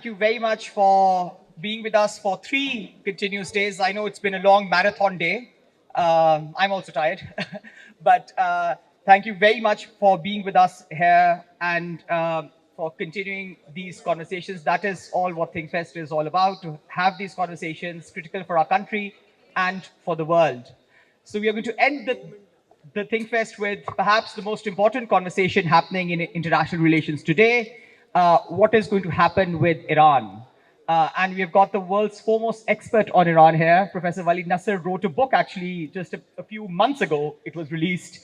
you very much for being with us for 3 continuous days. I know it's been a long marathon day. I'm also tired. but thank you very much for being with us here and for continuing these conversations. That is all what ThinkFest is all about, to have these conversations critical for our country and for the world. So we are going to end the ThinkFest with perhaps the most important conversation happening in international relations today. What is going to happen with Iran? And we've got the world's foremost expert on Iran here. Professor Vali Nasr wrote a book actually just a few months ago. It was released,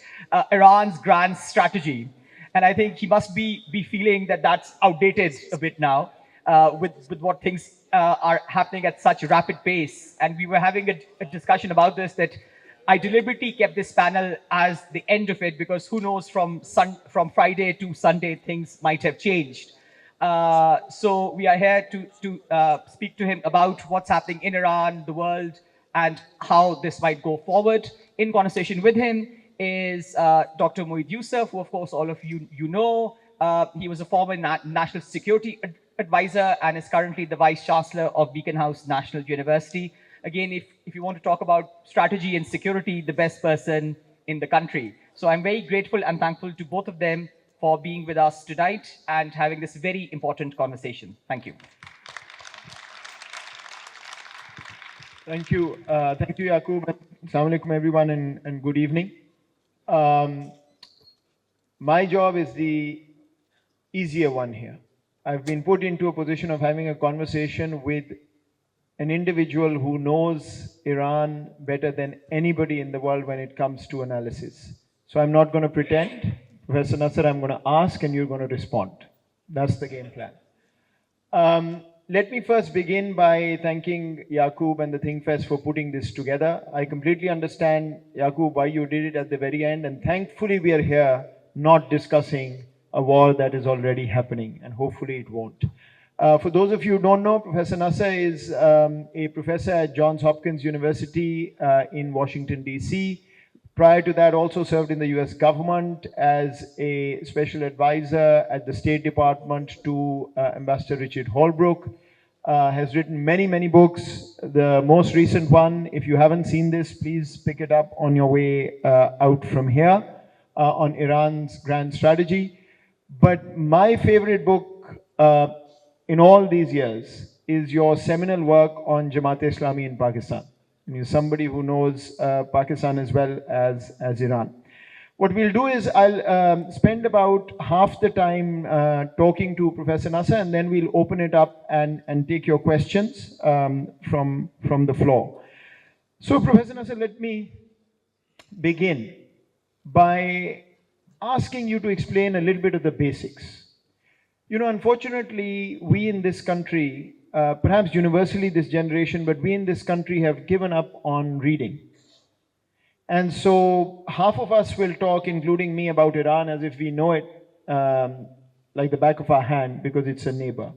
Iran's Grand Strategy. And I think he must be feeling that that's outdated a bit now with what things are happening at such a rapid pace. And we were having a discussion about this, that I deliberately kept this panel as the end of it because who knows, from Friday to Sunday, things might have changed. So we are here to speak to him about what's happening in Iran, the world, and how this might go forward. In conversation with him is Dr. Moeed Yusuf, who of course all of you know. He was a former national security advisor and is currently the vice chancellor of Beacon House National University. Again, if you want to talk about strategy and security, the best person in the country. So I'm very grateful and thankful to both of them for being with us tonight and having this very important conversation. Thank you. Thank you, Yaqub. Assalamu alaikum, everyone, and good evening. My job is the easier one here. I've been put into a position of having a conversation with an individual who knows Iran better than anybody in the world when it comes to analysis. So I'm not going to pretend. Professor Nasr, I'm going to ask and you're going to respond. That's the game plan. Let me first begin by thanking Yaqub and the ThinkFest for putting this together. I completely understand, Yaqub, why you did it at the very end, and thankfully we are here not discussing a war that is already happening, and hopefully it won't. For those of you who don't know, Professor Nasr is a professor at Johns Hopkins University in Washington, D.C. Prior to that, also served in the US government as a special advisor at the State Department to Ambassador Richard Holbrooke. Has written many books. The most recent one, if you haven't seen this, please pick it up on your way out from here, on Iran's Grand Strategy. But my favorite book in all these years is your seminal work on Jamaat-e-Islami in Pakistan. And you're somebody who knows Pakistan as well as Iran. What we'll do is I'll spend about half the time talking to Professor Nasr, and then we'll open it up and take your questions from the floor. So Professor Nasr, let me begin by asking you to explain a little bit of the basics. You know, unfortunately, we in this country, perhaps universally this generation, but we in this country have given up on reading. And so half of us will talk, including me, about Iran as if we know it like the back of our hand because it's a neighbor.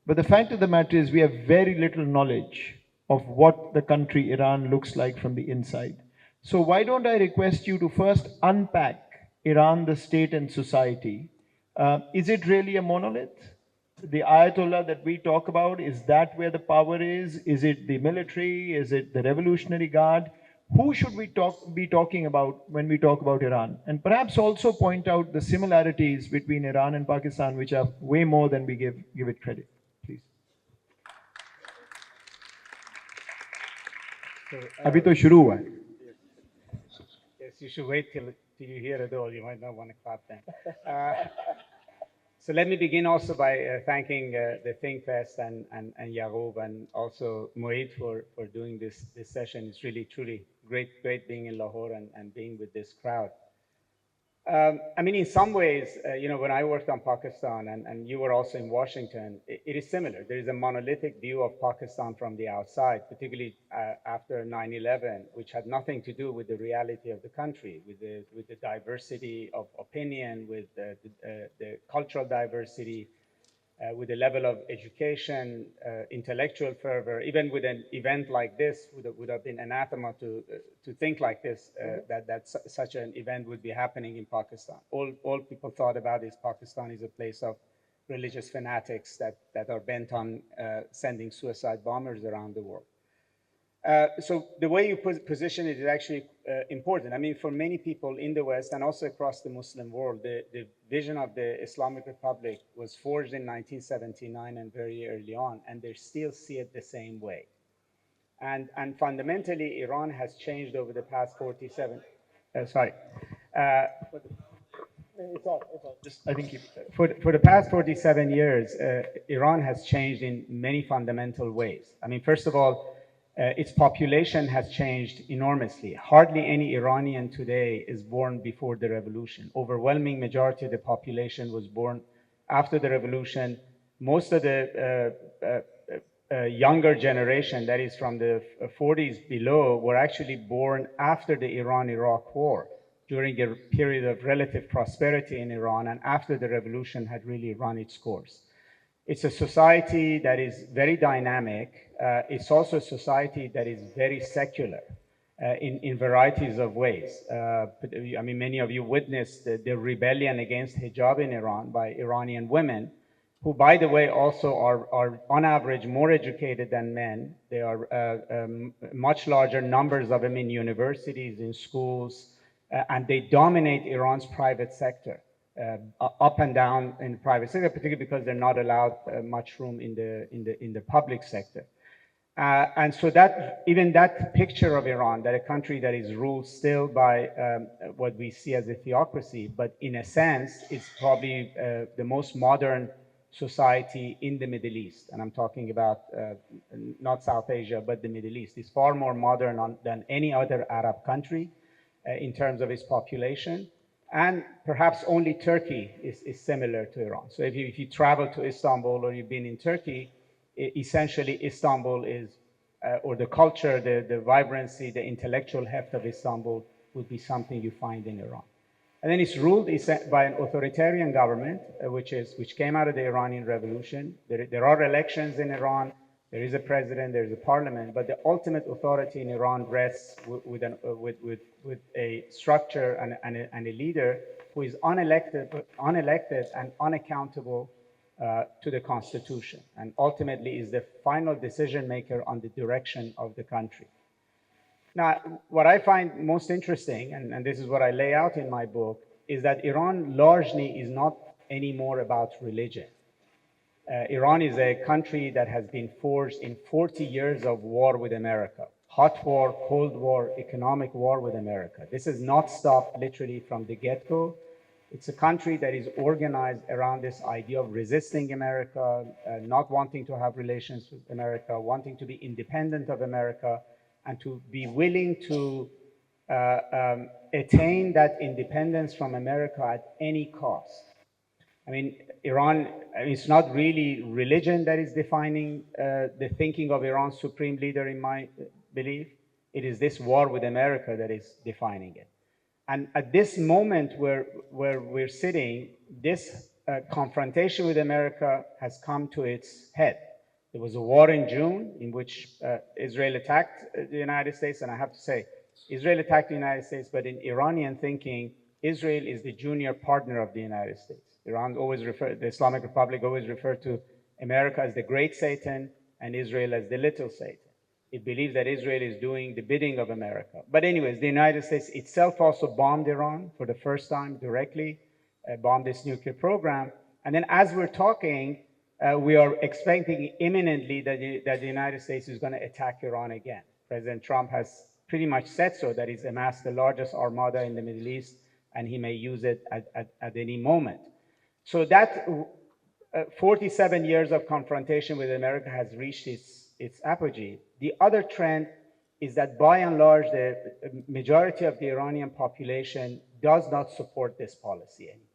But the fact of the matter is we have very little knowledge of what the country Iran looks like from the inside. So why don't I request you to first unpack Iran, the state and society. Is it really a monolith? The Ayatollah that we talk about, is that where the power is? Is it the military? Is it the Revolutionary Guard? Who should we be talking about when we talk about Iran? And perhaps also point out the similarities between Iran and Pakistan, which are way more than we give it credit. Please. Abhi to shuru hua hai. Yes, you should wait till you hear it all. You might not want to clap then. So let me begin also by thanking the ThinkFest and Yaqub and also Moeed for doing this session. It's really, truly great being in Lahore and being with this crowd. I mean, in some ways, you know, when I worked on Pakistan and you were also in Washington, it is similar. There is a monolithic view of Pakistan from the outside, particularly after 9/11, which had nothing to do with the reality of the country, with the diversity of opinion, with the cultural diversity, with the level of education, intellectual fervor. Even with an event like this, would have been anathema to think like this, that such an event would be happening in Pakistan. All people thought about is Pakistan is a place of religious fanatics that are bent on sending suicide bombers around the world. So the way you position it is actually important. I mean, for many people in the West and also across the Muslim world, the vision of the Islamic Republic was forged in 1979 and very early on, and they still see it the same way. And fundamentally, Iran has changed over the past 47. Sorry. It's all. Just, I think for the past 47 years, Iran has changed in many fundamental ways. I mean, first of all, its population has changed enormously. Hardly any Iranian today is born before the revolution. Overwhelming majority of the population was born after the revolution. Most of the younger generation, that is from the 40s below, were actually born after the Iran-Iraq war, during a period of relative prosperity in Iran and after the revolution had really run its course. It's a society that is very dynamic. It's also a society that is very secular in varieties of ways. I mean, many of you witnessed the rebellion against hijab in Iran by Iranian women, who, by the way, also are on average more educated than men. There are much larger numbers of them in universities, in schools, and they dominate Iran's private sector. Up and down in the private sector, particularly because they're not allowed much room in the public sector. And so that even that picture of Iran, that a country that is ruled still by what we see as a theocracy, but in a sense, it's probably the most modern society in the Middle East. And I'm talking about not South Asia, but the Middle East. It's far more modern than any other Arab country in terms of its population. And perhaps only Turkey is similar to Iran. So if you travel to Istanbul or you've been in Turkey, essentially Istanbul is, or the culture, the vibrancy, the intellectual heft of Istanbul would be something you find in Iran. And then it's ruled by an authoritarian government, which came out of the Iranian Revolution. There are elections in Iran. There is a president, there is a parliament, but the ultimate authority in Iran rests with a structure and a leader who is unelected and unaccountable to the constitution, and ultimately is the final decision maker on the direction of the country. Now, what I find most interesting, and this is what I lay out in my book, is that Iran largely is not anymore about religion. Iran is a country that has been forged in 40 years of war with America. Hot war, cold war, economic war with America. This has not stopped literally from the get-go. It's a country that is organized around this idea of resisting America, not wanting to have relations with America, wanting to be independent of America, and to be willing to attain that independence from America at any cost. I mean, Iran, it's not really religion that is defining the thinking of Iran's supreme leader, in my belief. It is this war with America that is defining it. And at this moment where we're sitting, this confrontation with America has come to its head. There was a war in June in which Israel attacked the United States, and I have to say, Israel attacked the United States, but in Iranian thinking, Israel is the junior partner of the United States. The Islamic Republic always referred to America as the great Satan and Israel as the little Satan. It believes that Israel is doing the bidding of America. But anyways, the United States itself also bombed Iran for the first time directly, bombed this nuclear program. And then as we're talking, we are expecting imminently that the United States is going to attack Iran again. President Trump has pretty much said so, that he's amassed the largest armada in the Middle East, and he may use it at any moment. So that 47 years of confrontation with America has reached its apogee. The other trend is that by and large, the majority of the Iranian population does not support this policy anymore.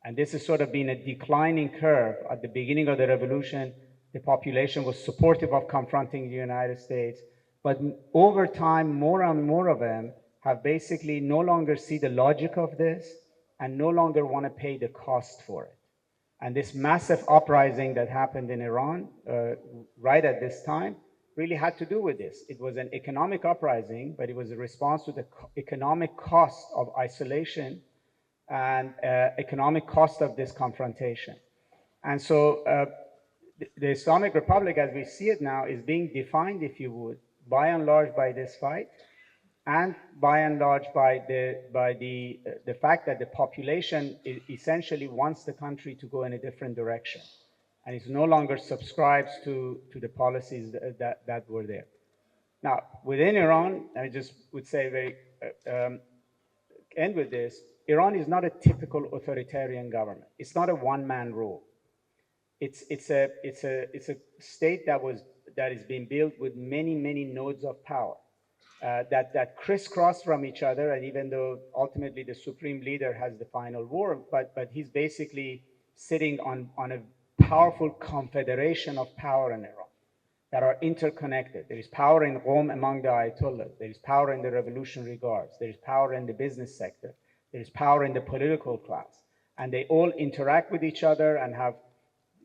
And this has sort of been a declining curve. At the beginning of the revolution, the population was supportive of confronting the United States. But over time, more and more of them have basically no longer see the logic of this and no longer want to pay the cost for it. And this massive uprising that happened in Iran right at this time really had to do with this. It was an economic uprising, but it was a response to the economic cost of isolation and economic cost of this confrontation. And so the Islamic Republic, as we see it now, is being defined, if you would, by and large by this fight, and by and large by the fact that the population essentially wants the country to go in a different direction, and it no longer subscribes to the policies that were there. Now, within Iran, I just would say end with this, Iran is not a typical authoritarian government. It's not a one-man rule. It's a state that is being built with many nodes of power that crisscross from each other. And even though ultimately the supreme leader has the final word, but he's basically sitting on a powerful confederation of power in Iran that are interconnected. There is power in Qom among the Ayatollahs. There is power in the Revolutionary Guards. There is power in the business sector. There is power in the political class. And they all interact with each other and have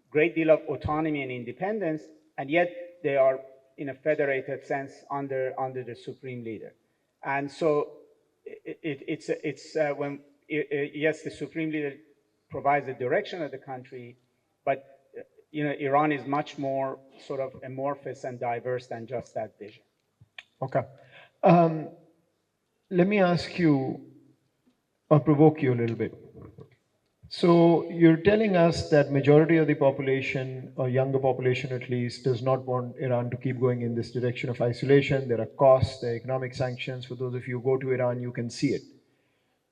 great deal of autonomy and independence, and yet they are, in a federated sense, under the supreme leader. And so yes, the supreme leader provides the direction of the country, but Iran is much more sort of amorphous and diverse than just that vision. Okay. Let me ask you, or provoke you a little bit. So you're telling us that majority of the population, or younger population at least, does not want Iran to keep going in this direction of isolation. There are costs, there are economic sanctions. For those of you who go to Iran, you can see it.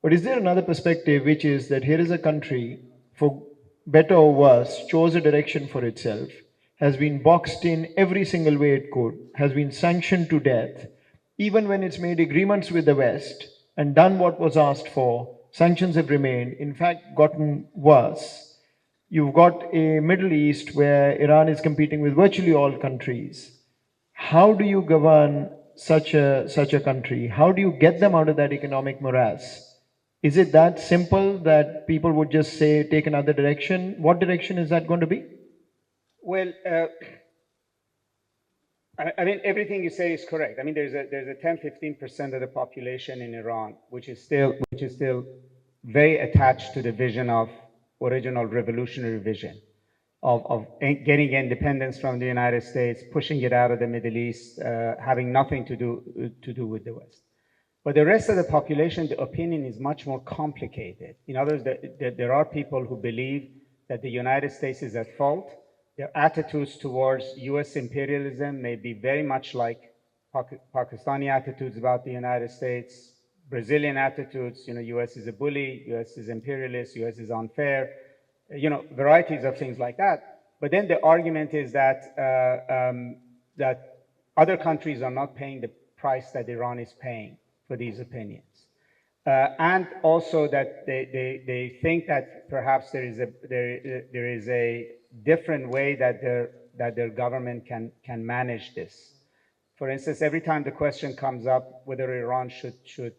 But is there another perspective, which is that here is a country, for better or worse, chose a direction for itself, has been boxed in every single way it could, has been sanctioned to death, even when it's made agreements with the West and done what was asked for, sanctions have remained, in fact, gotten worse. You've got a Middle East where Iran is competing with virtually all countries. How do you govern such a country? How do you get them out of that economic morass? Is it that simple that people would just say, take another direction? What direction is that going to be? Well, I mean, everything you say is correct. I mean, there's a 10-15% of the population in Iran which is still very attached to the vision of original revolutionary vision of getting independence from the United States, pushing it out of the Middle East, having nothing to do with the West. But the rest of the population, the opinion is much more complicated. In other words, there are people who believe that the United States is at fault. Their attitudes towards US imperialism may be very much like Pakistani attitudes about the United States, Brazilian attitudes, US is a bully, US is imperialist, US is unfair, varieties of things like that. But then the argument is that other countries are not paying the price that Iran is paying for these opinions. And also that they think that perhaps there is a different way that their government can manage this. For instance, every time the question comes up whether Iran should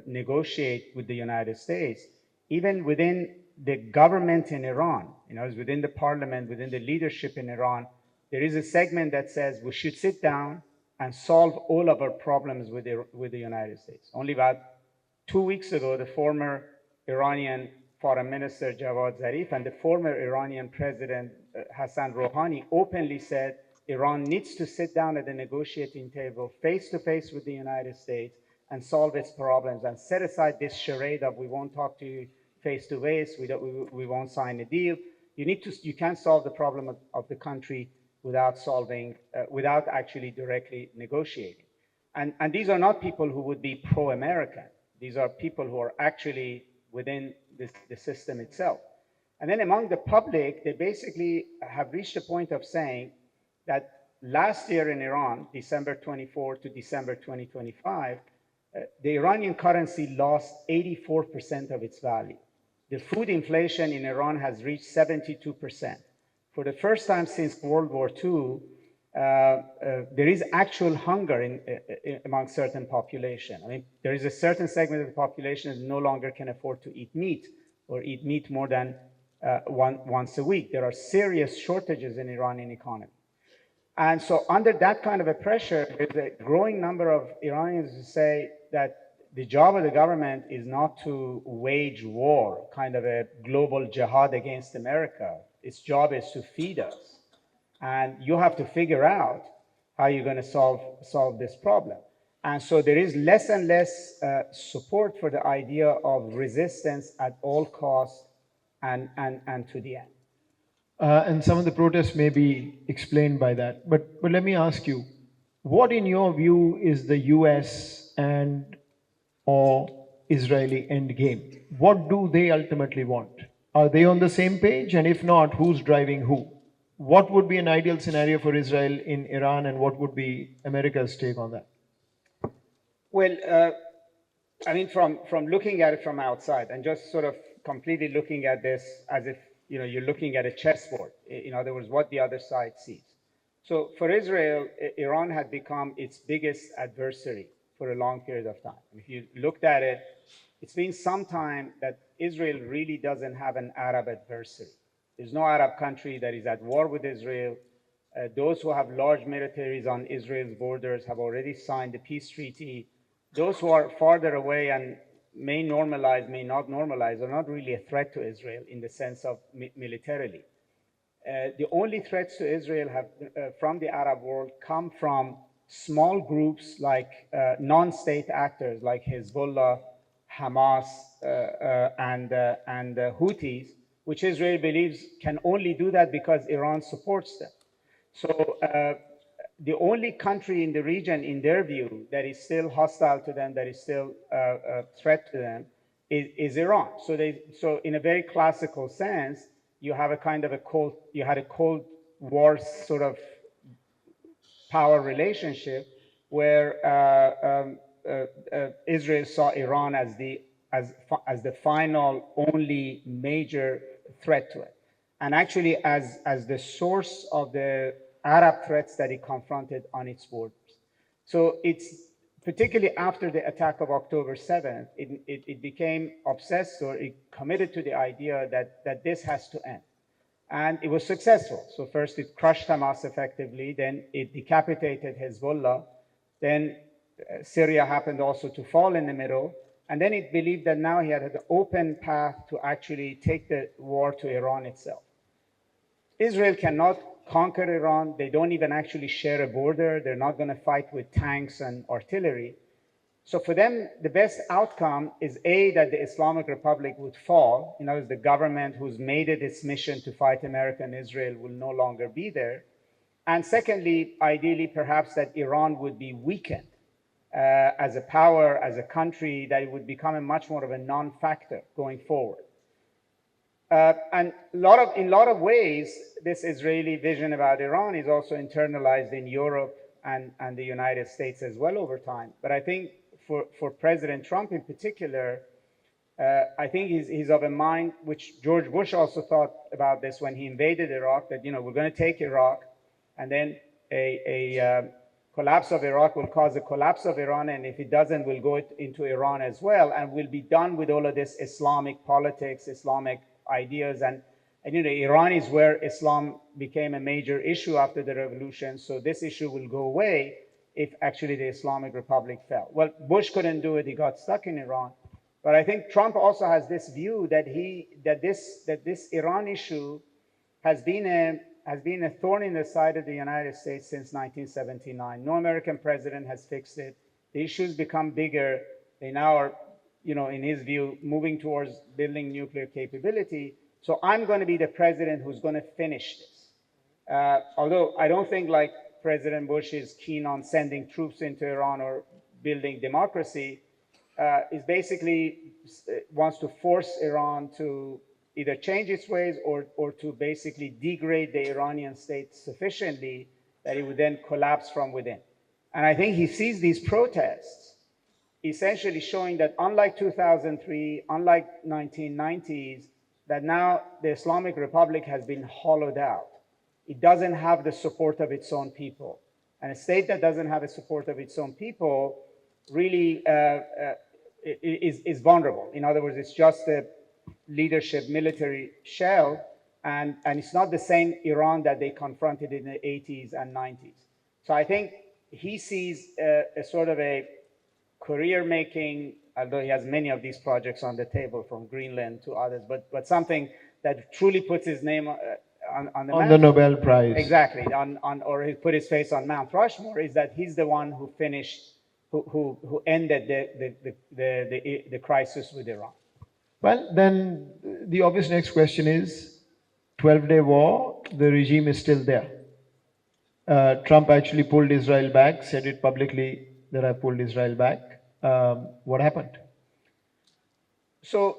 negotiate with the United States, even within the government in Iran, within the parliament, within the leadership in Iran, there is a segment that says we should sit down and solve all of our problems with the United States. Only about 2 weeks ago, the former Iranian Foreign Minister Javad Zarif and the former Iranian President Hassan Rouhani openly said Iran needs to sit down at the negotiating table face to face with the United States and solve its problems and set aside this charade of we won't talk to you face to face, we won't sign a deal. You can't solve the problem of the country without actually directly negotiating. And these are not people who would be pro-American. These are people who are actually within the system itself. And then among the public, they basically have reached a point of saying that last year in Iran, December 24 to December 2025, the Iranian currency lost 84% of its value. The food inflation in Iran has reached 72%. For the first time since World War II, there is actual hunger among certain population. I mean, there is a certain segment of the population that no longer can afford to eat meat or eat meat more than once a week. There are serious shortages in Iranian economy. And so under that kind of a pressure, there's a growing number of Iranians who say that the job of the government is not to wage war, kind of a global jihad against America, Its job is to feed us. And you have to figure out how you're going to solve this problem. And so there is less and less support for the idea of resistance at all costs and to the end. And some of the protests may be explained by that. But let me ask you, what in your view is the US and or Israeli end game? What do they ultimately want? Are they on the same page? And if not, who's driving who? What would be an ideal scenario for Israel in Iran, and what would be America's take on that? Well, I mean, from looking at it from outside and just sort of completely looking at this as if you're looking at a chessboard. In other words, what the other side sees. So for Israel, Iran had become its biggest adversary for a long period of time. If you looked at it, it's been some time that Israel really doesn't have an Arab adversary. There's no Arab country that is at war with Israel. Those who have large militaries on Israel's borders have already signed the peace treaty. Those who are farther away and may normalize, may not normalize, are not really a threat to Israel in the sense of militarily. The only threats to Israel have, from the Arab world come from small groups like non-state actors like Hezbollah, Hamas, and Houthis, which Israel believes can only do that because Iran supports them. So the only country in the region, in their view, that is still hostile to them, that is still a threat to them, is Iran. So in a very classical sense, you have a kind of you had a Cold War sort of power relationship where Israel saw Iran as the final only major threat to it, and actually as the source of the Arab threats that it confronted on its borders. So it's particularly after the attack of October 7th, it became obsessed, or it committed to the idea that this has to end. And it was successful. So first it crushed Hamas effectively, then it decapitated Hezbollah, then Syria happened also to fall in the middle, and then it believed that now he had an open path to actually take the war to Iran itself. Israel cannot conquer Iran. They don't even actually share a border. They're not going to fight with tanks and artillery. So for them, the best outcome is A, that the Islamic Republic would fall. In other words, the government who's made it its mission to fight America and Israel will no longer be there. And secondly, ideally, perhaps that Iran would be weakened as a power, as a country, that it would become a much more of a non-factor going forward. And in a lot of ways, this Israeli vision about Iran is also internalized in Europe and the United States as well over time. But I think for President Trump in particular, I think he's of a mind, which George Bush also thought about this when he invaded Iraq, that we're going to take Iraq, and then a collapse of Iraq will cause a collapse of Iran, and if it doesn't, we'll go into Iran as well, and we'll be done with all of this Islamic politics, Islamic ideas, and Iran is where Islam became a major issue after the revolution, so this issue will go away if actually the Islamic Republic fell. Well, Bush couldn't do it, he got stuck in Iran. But I think Trump also has this view that this Iran issue has been a thorn in the side of the United States since 1979. No American president has fixed it. The issues become bigger. They now are, in his view, moving towards building nuclear capability. So I'm going to be the president who's going to finish this. Although I don't think like President Bush is keen on sending troops into Iran or building democracy, is basically wants to force Iran to either change its ways or to basically degrade the Iranian state sufficiently that it would then collapse from within. And I think he sees these protests essentially showing that unlike 2003, unlike 1990s, that now the Islamic Republic has been hollowed out. It doesn't have the support of its own people. And a state that doesn't have the support of its own people really is vulnerable. In other words, it's just a leadership military shell, and it's not the same Iran that they confronted in the 80s and 90s. So I think he sees a sort of a career-making, although he has many of these projects on the table from Greenland to others, but something that truly puts his name On the Nobel Prize. Exactly, or he put his face on Mount Rushmore, is that he's the one who finished, who ended the crisis with Iran. Well, then the obvious next question is 12-day war, the regime is still there. Trump actually pulled Israel back, said it publicly that I pulled Israel back. What happened? So,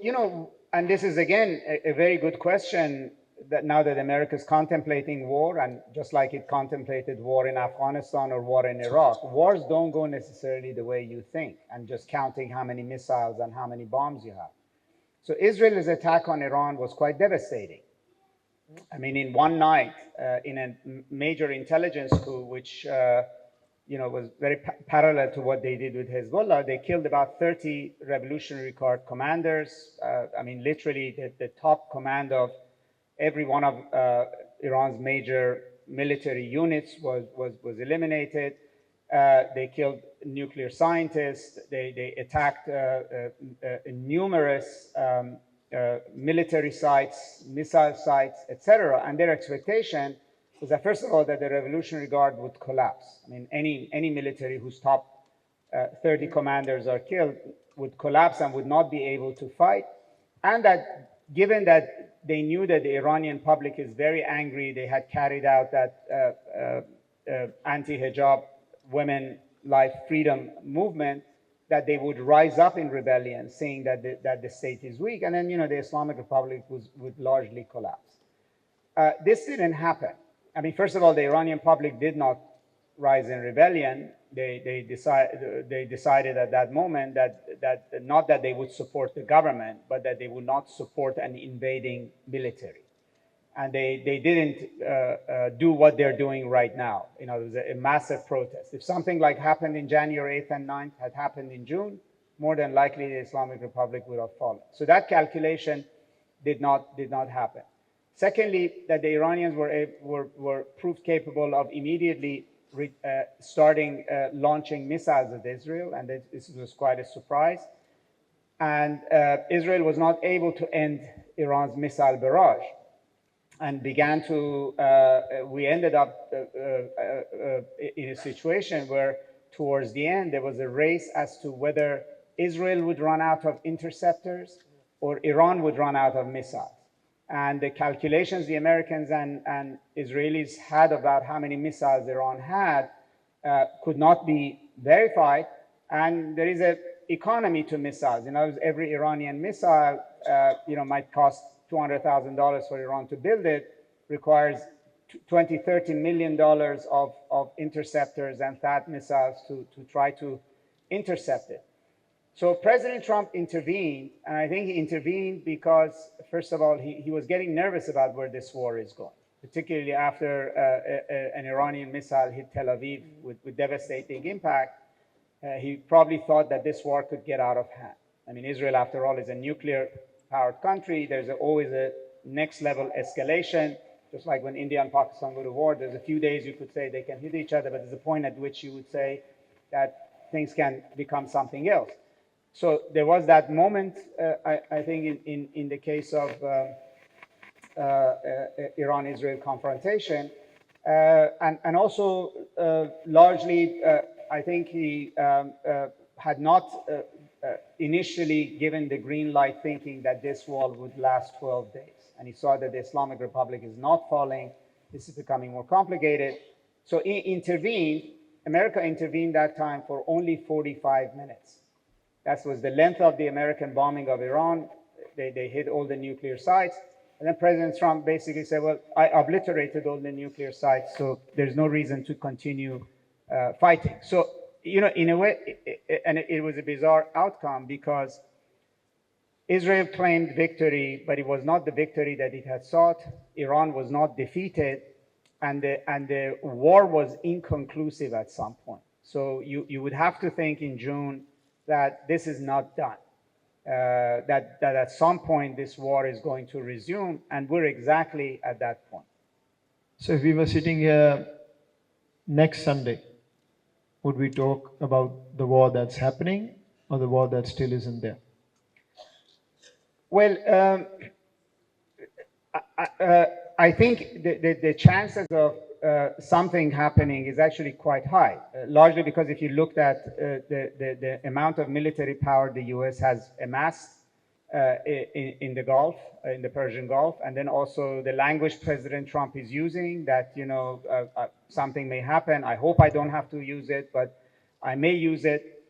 and this is again a very good question, that now that America is contemplating war, and just like it contemplated war in Afghanistan or war in Iraq, wars don't go necessarily the way you think, and just counting how many missiles and how many bombs you have. So Israel's attack on Iran was quite devastating. I mean, in one night, in a major intelligence coup, which was very parallel to what they did with Hezbollah, they killed about 30 Revolutionary Guard commanders. I mean, literally the top command of every one of Iran's major military units was eliminated. They killed nuclear scientists. They attacked numerous military sites, missile sites, etc. And their expectation was that, first of all, that the Revolutionary Guard would collapse. I mean, any military whose top 30 commanders are killed would collapse and would not be able to fight. And that, given that they knew that the Iranian public is very angry, they had carried out that anti-hijab women life freedom movement, that they would rise up in rebellion, saying that the state is weak, and then the Islamic Republic would largely collapse. This didn't happen. I mean, first of all, the Iranian public did not rise in rebellion. They decided at that moment that not that they would support the government, but that they would not support an invading military. And they didn't do what they're doing right now. There was a massive protest. If something like happened in January 8th and 9th had happened in June, more than likely the Islamic Republic would have fallen. So that calculation did not happen. Secondly, that the Iranians were proved capable of immediately starting launching missiles at Israel, and this was quite a surprise. And Israel was not able to end Iran's missile barrage, and began to, we ended up in a situation where towards the end there was a race as to whether Israel would run out of interceptors or Iran would run out of missiles. And the calculations the Americans and Israelis had about how many missiles Iran had could not be verified. And there is an economy to missiles. Every Iranian missile, might cost $200,000 for Iran to build it, requires $20-30 million of interceptors and THAAD missiles to try to intercept it. So President Trump intervened, and I think he intervened because, first of all, he was getting nervous about where this war is going, particularly after an Iranian missile hit Tel Aviv with devastating impact. He probably thought that this war could get out of hand. I mean, Israel, after all, is a nuclear-powered country. There's always a next-level escalation. Just like when India and Pakistan go to war, there's a few days you could say they can hit each other, but there's a point at which you would say that things can become something else. So there was that moment, I think, in the case of Iran-Israel confrontation. And also, largely, I think he had not initially given the green light, thinking that this war would last 12 days. And he saw that the Islamic Republic is not falling. This is becoming more complicated. So he intervened. America intervened that time for only 45 minutes. That was the length of the American bombing of Iran. They hit all the nuclear sites. And then President Trump basically said, well, I obliterated all the nuclear sites, so there's no reason to continue fighting. So, in a way, and it was a bizarre outcome, because Israel claimed victory, but it was not the victory that it had sought. Iran was not defeated, and the war was inconclusive at some point. So you would have to think in June that this is not done, that at some point this war is going to resume, and we're exactly at that point. So if we were sitting here next Sunday, would we talk about the war that's happening or the war that still isn't there? Well, I think the chances of something happening is actually quite high, largely because if you looked at the amount of military power the US has amassed in the Gulf, in the Persian Gulf, and then also the language President Trump is using, that, you know, something may happen. I hope I don't have to use it, but I may use it,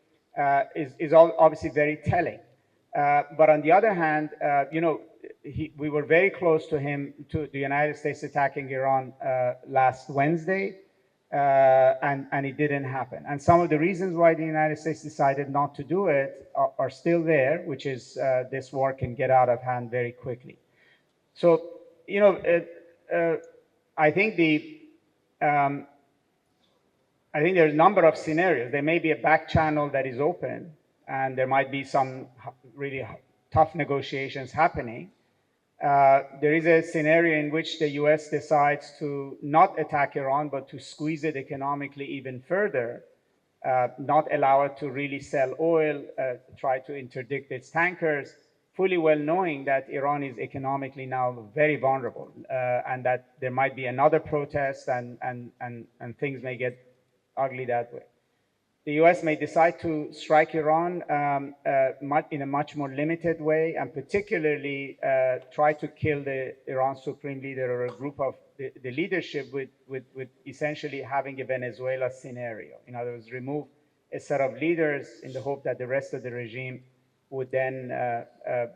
is obviously very telling. But on the other hand, you know, we were very close to the United States attacking Iran last Wednesday, and it didn't happen. And some of the reasons why the United States decided not to do it are still there, which is this war can get out of hand very quickly. So, you know, I think I think there's a number of scenarios. There may be a back channel that is open, and there might be some really tough negotiations happening. There is a scenario in which the US decides to not attack Iran, but to squeeze it economically even further, not allow it to really sell oil, try to interdict its tankers, fully well knowing that Iran is economically now very vulnerable, and that there might be another protest, and things may get ugly that way. The US may decide to strike Iran in a much more limited way, and particularly try to kill the Iran supreme leader or a group of the leadership with essentially having a Venezuela scenario. In other words, remove a set of leaders in the hope that the rest of the regime would then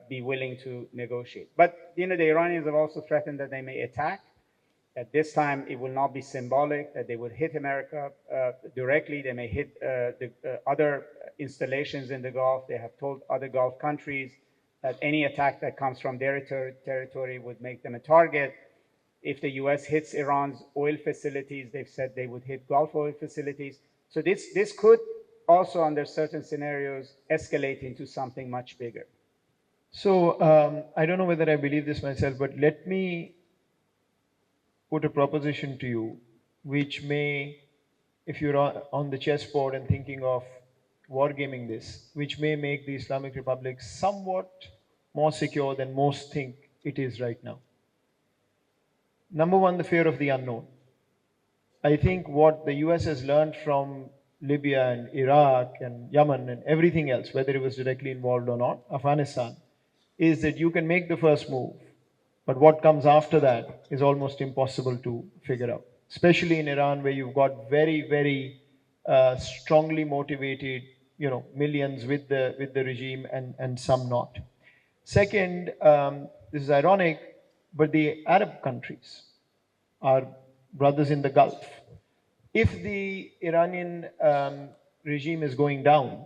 be willing to negotiate. But, you know, the Iranians have also threatened that they may attack. At this time, it will not be symbolic, that they would hit America directly. They may hit the other installations in the Gulf. They have told other Gulf countries that any attack that comes from their territory would make them a target. If the US hits Iran's oil facilities, they've said they would hit Gulf oil facilities. So this could also, under certain scenarios, escalate into something much bigger. So I don't know whether I believe this myself, but let me put a proposition to you, which may, if you're on the chessboard and thinking of wargaming this, which may make the Islamic Republic somewhat more secure than most think it is right now. Number one, the fear of the unknown. I think what the US has learned from Libya and Iraq and Yemen and everything else, whether it was directly involved or not, Afghanistan, is that you can make the first move, but what comes after that is almost impossible to figure out, especially in Iran, where you've got very, very strongly motivated, you know, millions with the regime and some not. Second, this is ironic, but the Arab countries, our brothers in the Gulf, if the Iranian regime is going down,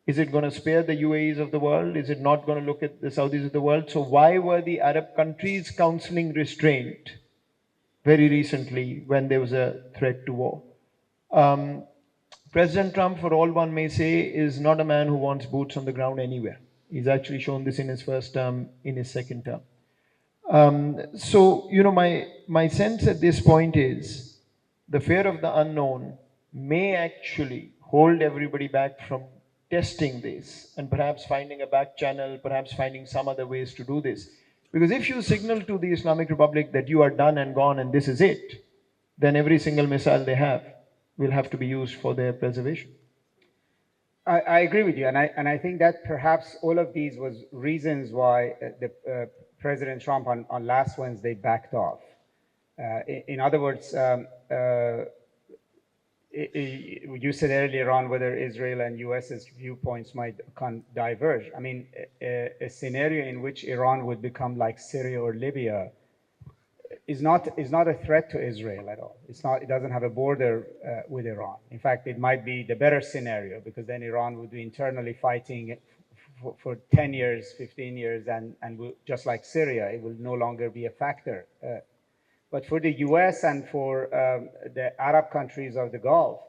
is it going to spare the UAEs of the world? Is it not going to look at the Saudis of the world? So why were the Arab countries counseling restraint very recently when there was a threat to war? President Trump, for all one may say, is not a man who wants boots on the ground anywhere. He's actually shown this in his first term, in his second term. So, you know, my sense at this point is the fear of the unknown may actually hold everybody back from testing this and perhaps finding a back channel, perhaps finding some other ways to do this. Because if you signal to the Islamic Republic that you are done and gone and this is it, then every single missile they have will have to be used for their preservation. I agree with you, and I think that perhaps all of these was reasons why President Trump on last Wednesday backed off. In other words, you said earlier on whether Israel and US's viewpoints might diverge. I mean, a scenario in which Iran would become like Syria or Libya is not a threat to Israel at all. It doesn't have a border with Iran. In fact, it might be the better scenario, because then Iran would be internally fighting for 10 years, 15 years, and just like Syria, it will no longer be a factor. But for the US and for the Arab countries of the Gulf,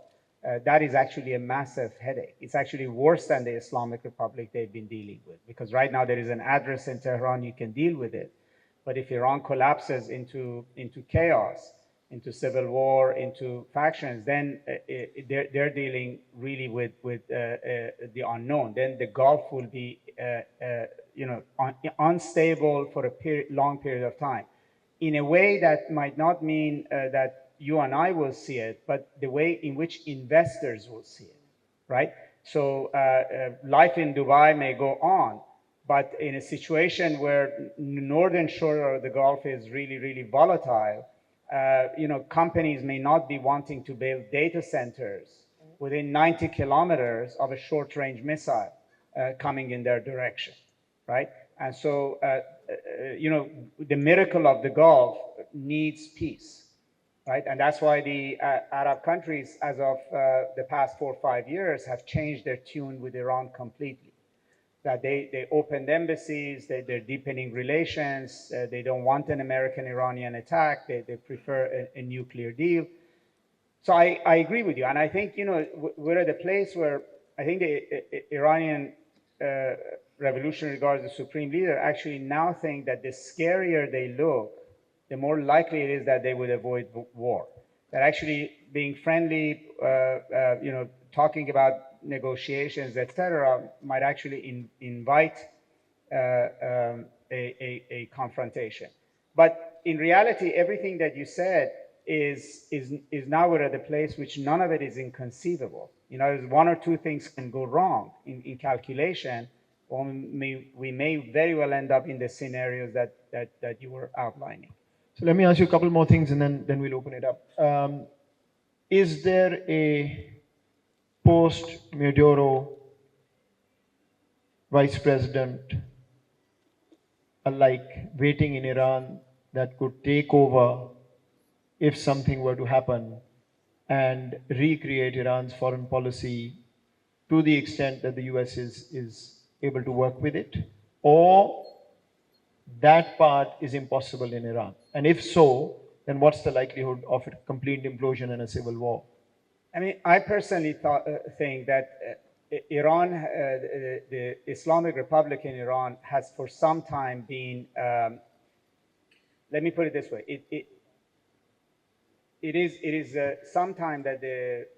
that is actually a massive headache. It's actually worse than the Islamic Republic they've been dealing with, because right now there is an address in Tehran, you can deal with it. But if Iran collapses into chaos, into civil war, into factions, then they're dealing really with the unknown. Then the Gulf will be unstable for a long period of time. in a way that might not mean that you and I will see it, but the way in which investors will see it, right? So life in Dubai may go on, but in a situation where northern shore of the Gulf is really, really volatile, companies may not be wanting to build data centers within 90 kilometers of a short-range missile coming in their direction, right? And so, the miracle of the Gulf needs peace, right? And that's why the Arab countries, as of the past 4 or 5 years, have changed their tune with Iran completely. That they opened embassies, they're deepening relations, they don't want an American-Iranian attack, they prefer a nuclear deal. So I agree with you, and I think we're at a place where I think the Iranian Revolutionary Guards, the supreme leader, actually now think that the scarier they look, the more likely it is that they would avoid war. That actually being friendly, talking about negotiations, etc., might actually invite a confrontation. But in reality, everything that you said is now we're at a place which none of it is inconceivable. One or two things can go wrong in calculation, or we may very well end up in the scenarios that you were outlining. So let me ask you a couple more things, and then we'll open it up. Is there a post-Maduro vice president alike waiting in Iran that could take over if something were to happen and recreate Iran's foreign policy to the extent that the US is able to work with it? Or that part is impossible in Iran? And if so, then what's the likelihood of a complete implosion and a civil war? I mean, I personally think that Iran, the Islamic Republic in Iran, has for some time been, let me put it this way, it is some time that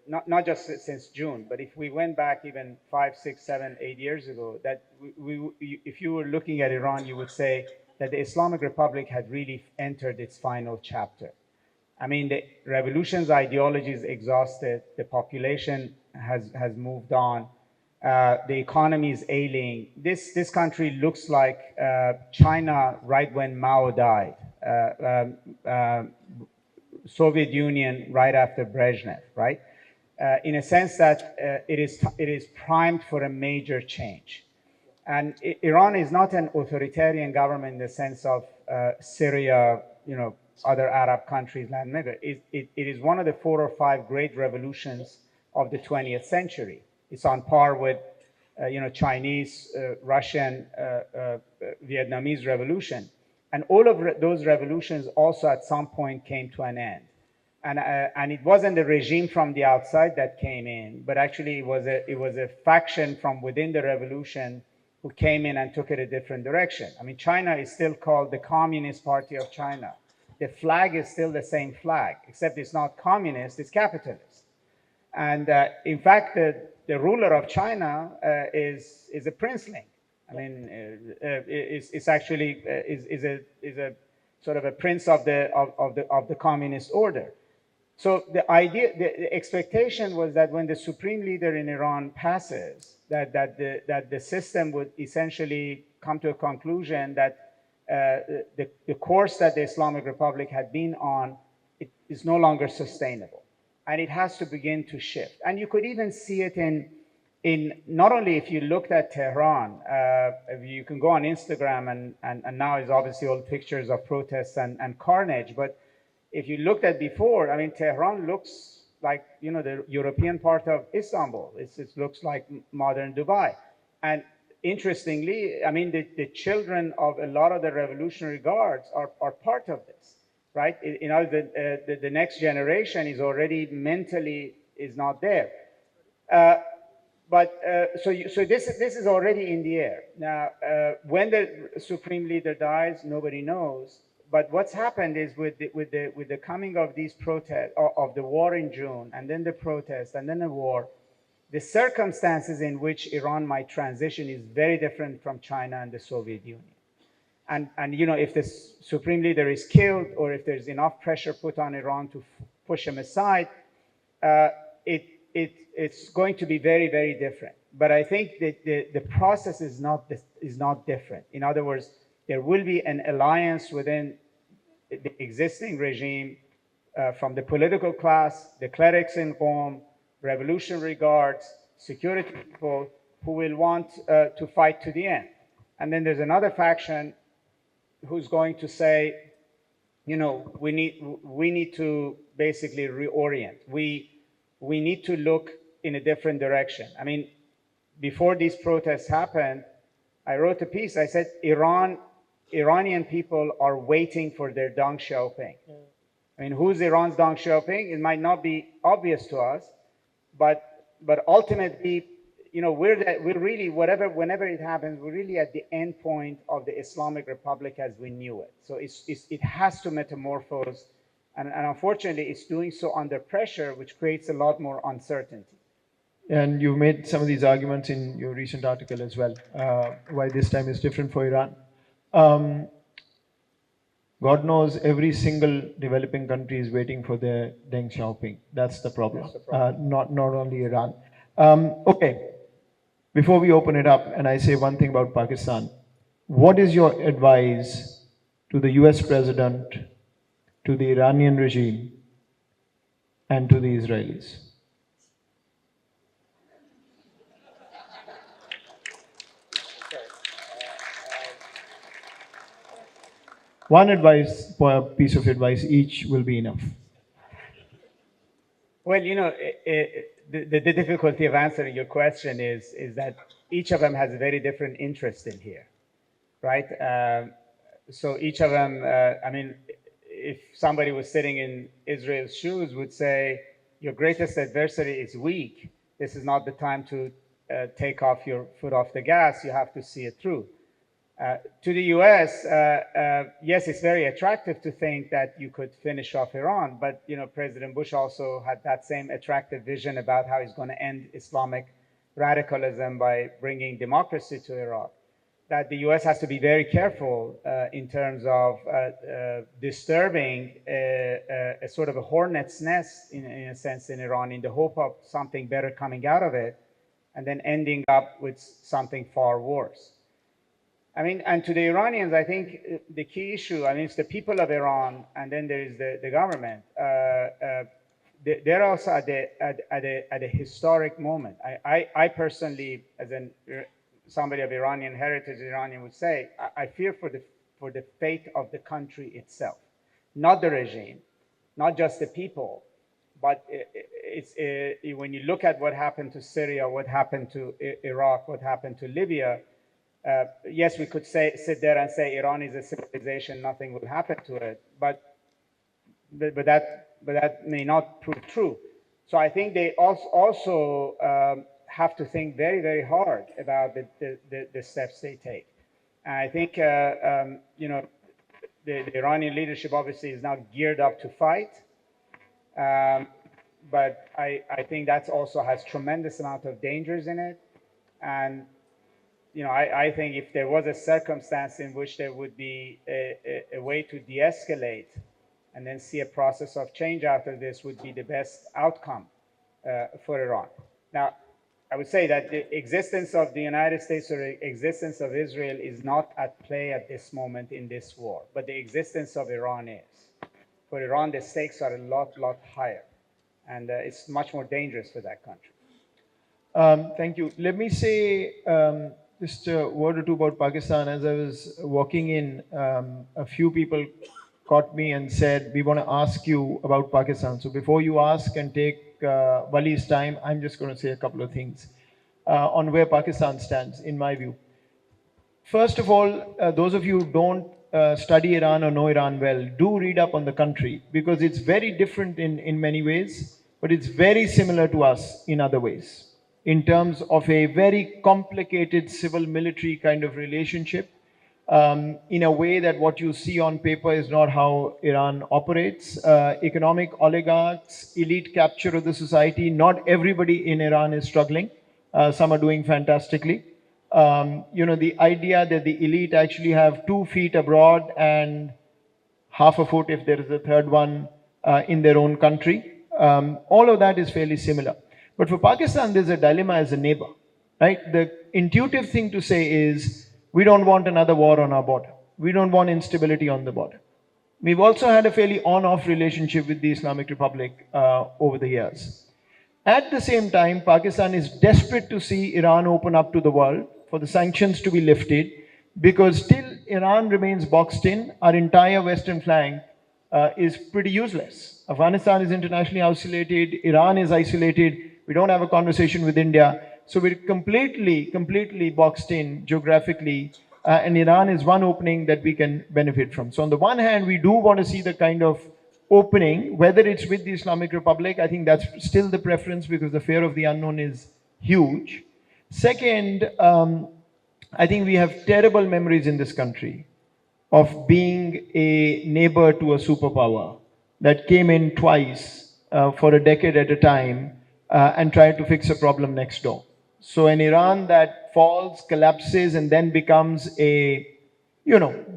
not just since June, but if we went back even 5, 6, 7, 8 years ago, that if you were looking at Iran, you would say that the Islamic Republic had really entered its final chapter. I mean, the revolution's ideology is exhausted. The population has moved on. The economy is ailing. This country looks like China right when Mao died. Soviet Union right after Brezhnev, right? In a sense that it is primed for a major change. And Iran is not an authoritarian government in the sense of Syria, other Arab countries, Latin America. It is one of the 4 or 5 great revolutions of the 20th century. It's on par with, Chinese, Russian, Vietnamese revolution. And all of those revolutions also at some point came to an end. And it wasn't the regime from the outside that came in, but actually it was a faction from within the revolution who came in and took it a different direction. I mean, China is still called the Communist Party of China. The flag is still the same flag, except it's not communist, it's capitalist. And in fact, the ruler of China is a princeling. I mean, it's actually is a sort of a prince of the communist order. So the expectation was that when the supreme leader in Iran passes, that the system would essentially come to a conclusion that the course that the Islamic Republic had been on is no longer sustainable, and it has to begin to shift. And you could even see it in not only if you looked at Tehran, you can go on Instagram and now is obviously all pictures of protests and carnage, but if you looked at before, I mean, Tehran looks like, the European part of Istanbul. It looks like modern Dubai. And interestingly, I mean, the children of a lot of the Revolutionary Guards are part of this, right? The next generation is already mentally is not there. So this is already in the air. Now, when the supreme leader dies, nobody knows. But what's happened is with the coming of these protests, of the war in June, and then the protests, and then the war, the circumstances in which Iran might transition is very different from China and the Soviet Union. And if the supreme leader is killed, or if there's enough pressure put on Iran to push him aside, it's going to be very, very different. But I think that the process is not different. In other words, there will be an alliance within the existing regime from the political class, the clerics in Qom, revolutionary guards, security people who will want to fight to the end. And then there's another faction who's going to say, we need to basically reorient. We need to look in a different direction. I mean, before these protests happened, I wrote a piece. I said, Iranian people are waiting for their Deng Xiaoping. I mean, who's Iran's Deng Xiaoping? It might not be obvious to us, but ultimately, we're really, whenever it happens, we're really at the end point of the Islamic Republic as we knew it. So it has to metamorphose, and unfortunately, it's doing so under pressure, which creates a lot more uncertainty. And you made some of these arguments in your recent article as well, why this time is different for Iran. God knows every single developing country is waiting for their Deng Xiaoping. That's the problem. That's the problem. Not only Iran. Okay, before we open it up and I say one thing about Pakistan, what is your advice to the US president, to the Iranian regime, and to the Israelis? One piece of advice each will be enough. Well, the difficulty of answering your question is that each of them has a very different interest in here, right? So each of them, I mean, if somebody was sitting in Israel's shoes, would say, your greatest adversary is weak. This is not the time to take off your foot off the gas. You have to see it through. To the US, yes, it's very attractive to think that you could finish off Iran, but President Bush also had that same attractive vision about how he's going to end Islamic radicalism by bringing democracy to Iraq. That the US has to be very careful in terms of disturbing a sort of a hornet's nest, in a sense, in Iran, in the hope of something better coming out of it, and then ending up with something far worse. I mean, and to the Iranians, I think the key issue, I mean, it's the people of Iran, and then there is the government. They're also at a historic moment. I personally, as somebody of Iranian heritage, Iranian would say, I fear for the fate of the country itself, not the regime, not just the people, but when you look at what happened to Syria, what happened to Iraq, what happened to Libya. Yes, we could sit there and say Iran is a civilization, nothing will happen to it, but that may not prove true. So I think they also have to think very, very hard about the steps they take. And I think the Iranian leadership obviously is now geared up to fight, but I think that also has tremendous amount of dangers in it. And I think if there was a circumstance in which there would be a way to de-escalate and then see a process of change after this would be the best outcome for Iran. Now, I would say that the existence of the United States or the existence of Israel is not at play at this moment in this war, but the existence of Iran is. For Iran, the stakes are a lot higher, and it's much more dangerous for that country. Thank you. Let me say just a word or two about Pakistan. As I was walking in, a few people caught me and said, we want to ask you about Pakistan. So before you ask and take Vali's time, I'm just going to say a couple of things on where Pakistan stands, in my view. First of all, those of you who don't study Iran or know Iran well, do read up on the country, because it's very different in many ways, but it's very similar to us in other ways, in terms of a very complicated civil-military kind of relationship, in a way that what you see on paper is not how Iran operates. Economic oligarchs, elite capture of the society. Not everybody in Iran is struggling. Some are doing fantastically. the idea that the elite actually have 2 feet abroad and half a foot if there is a third one in their own country. All of that is fairly similar. But for Pakistan, there's a dilemma as a neighbor, right? The intuitive thing to say is we don't want another war on our border. We don't want instability on the border. We've also had a fairly on-off relationship with the Islamic Republic over the years. At the same time, Pakistan is desperate to see Iran open up to the world, for the sanctions to be lifted, because still Iran remains boxed in. Our entire western flank is pretty useless. Afghanistan is internationally isolated. Iran is isolated. We don't have a conversation with India. So we're completely boxed in geographically. And Iran is one opening that we can benefit from. So on the one hand, we do want to see the kind of opening, whether it's with the Islamic Republic. I think that's still the preference because the fear of the unknown is huge. Second, I think we have terrible memories in this country of being a neighbor to a superpower that came in twice for a decade at a time and tried to fix a problem next door. So an Iran that falls, collapses, and then becomes a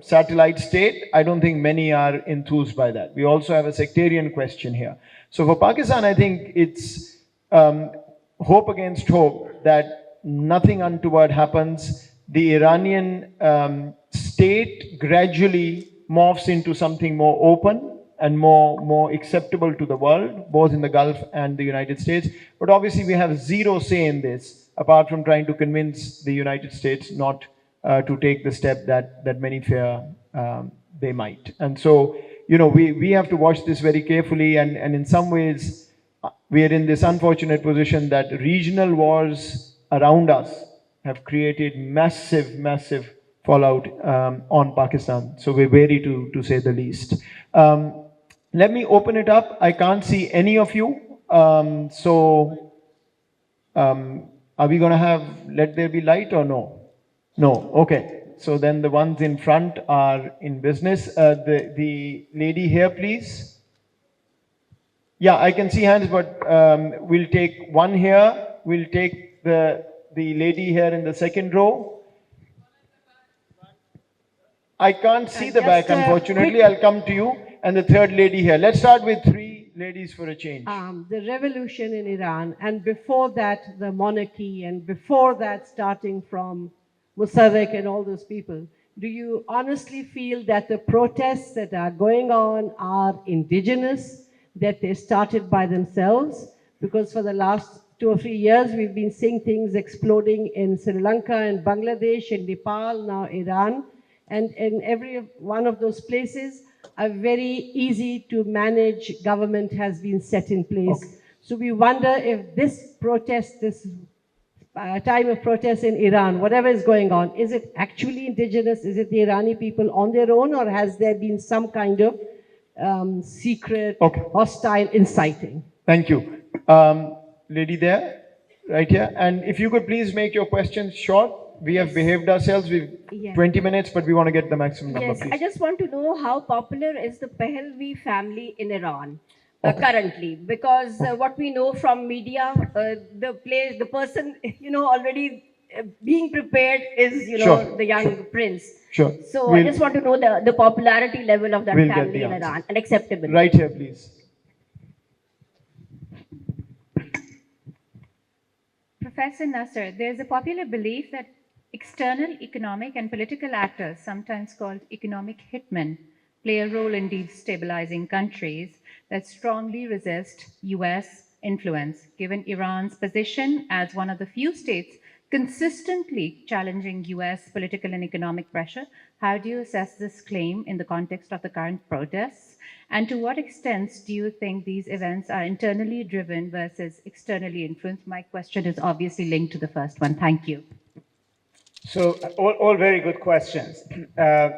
satellite state, I don't think many are enthused by that. We also have a sectarian question here. So for Pakistan, I think it's hope against hope that nothing untoward happens. The Iranian state gradually morphs into something more open and more acceptable to the world, both in the Gulf and the United States. But obviously we have zero say in this, apart from trying to convince the United States not to take the step that many fear they might. And so, we have to watch this very carefully, and in some ways, we are in this unfortunate position that regional wars around us have created massive fallout on Pakistan. So we're wary to say the least. Let me open it up. I can't see any of you. Are we going to have Let There Be Light or no? No. Okay. So then the ones in front are in business. The lady here, please. Yeah, I can see hands, but we'll take one here. We'll take the lady here in the second row. I can't see the back, unfortunately. I'll come to you. And the third lady here. Let's start with 3 ladies for a change. The revolution in Iran, and before that, the monarchy, and before that, starting from Mossadegh and all those people. Do you honestly feel that the protests that are going on are indigenous, that they started by themselves? Because for the last 2 or 3 years, we've been seeing things exploding in Sri Lanka and Bangladesh and Nepal, now Iran. And in every one of those places, a very easy to manage government has been set in place. Okay. So we wonder if this protest, this time of protest in Iran, whatever is going on, is it actually indigenous? Is it the Irani people on their own, or has there been some kind of secret, hostile inciting? Thank you. Lady there, right here. And if you could please make your questions short. We have behaved ourselves. We've 20 minutes, but we want to get the maximum number, please. I just want to know how popular is the Pahlavi family in Iran currently? Because what we know from media, the person, already being prepared is, the young prince. Sure. So I just want to know the popularity level of that family in Iran and acceptability. Right here, please. Professor Nasr, there is a popular belief that external economic and political actors, sometimes called economic hitmen, play a role in destabilizing countries that strongly resist US influence. Given Iran's position as one of the few states consistently challenging US political and economic pressure, how do you assess this claim in the context of the current protests? And to what extent do you think these events are internally driven versus externally influenced? My question is obviously linked to the first one. Thank you. So all very good questions. To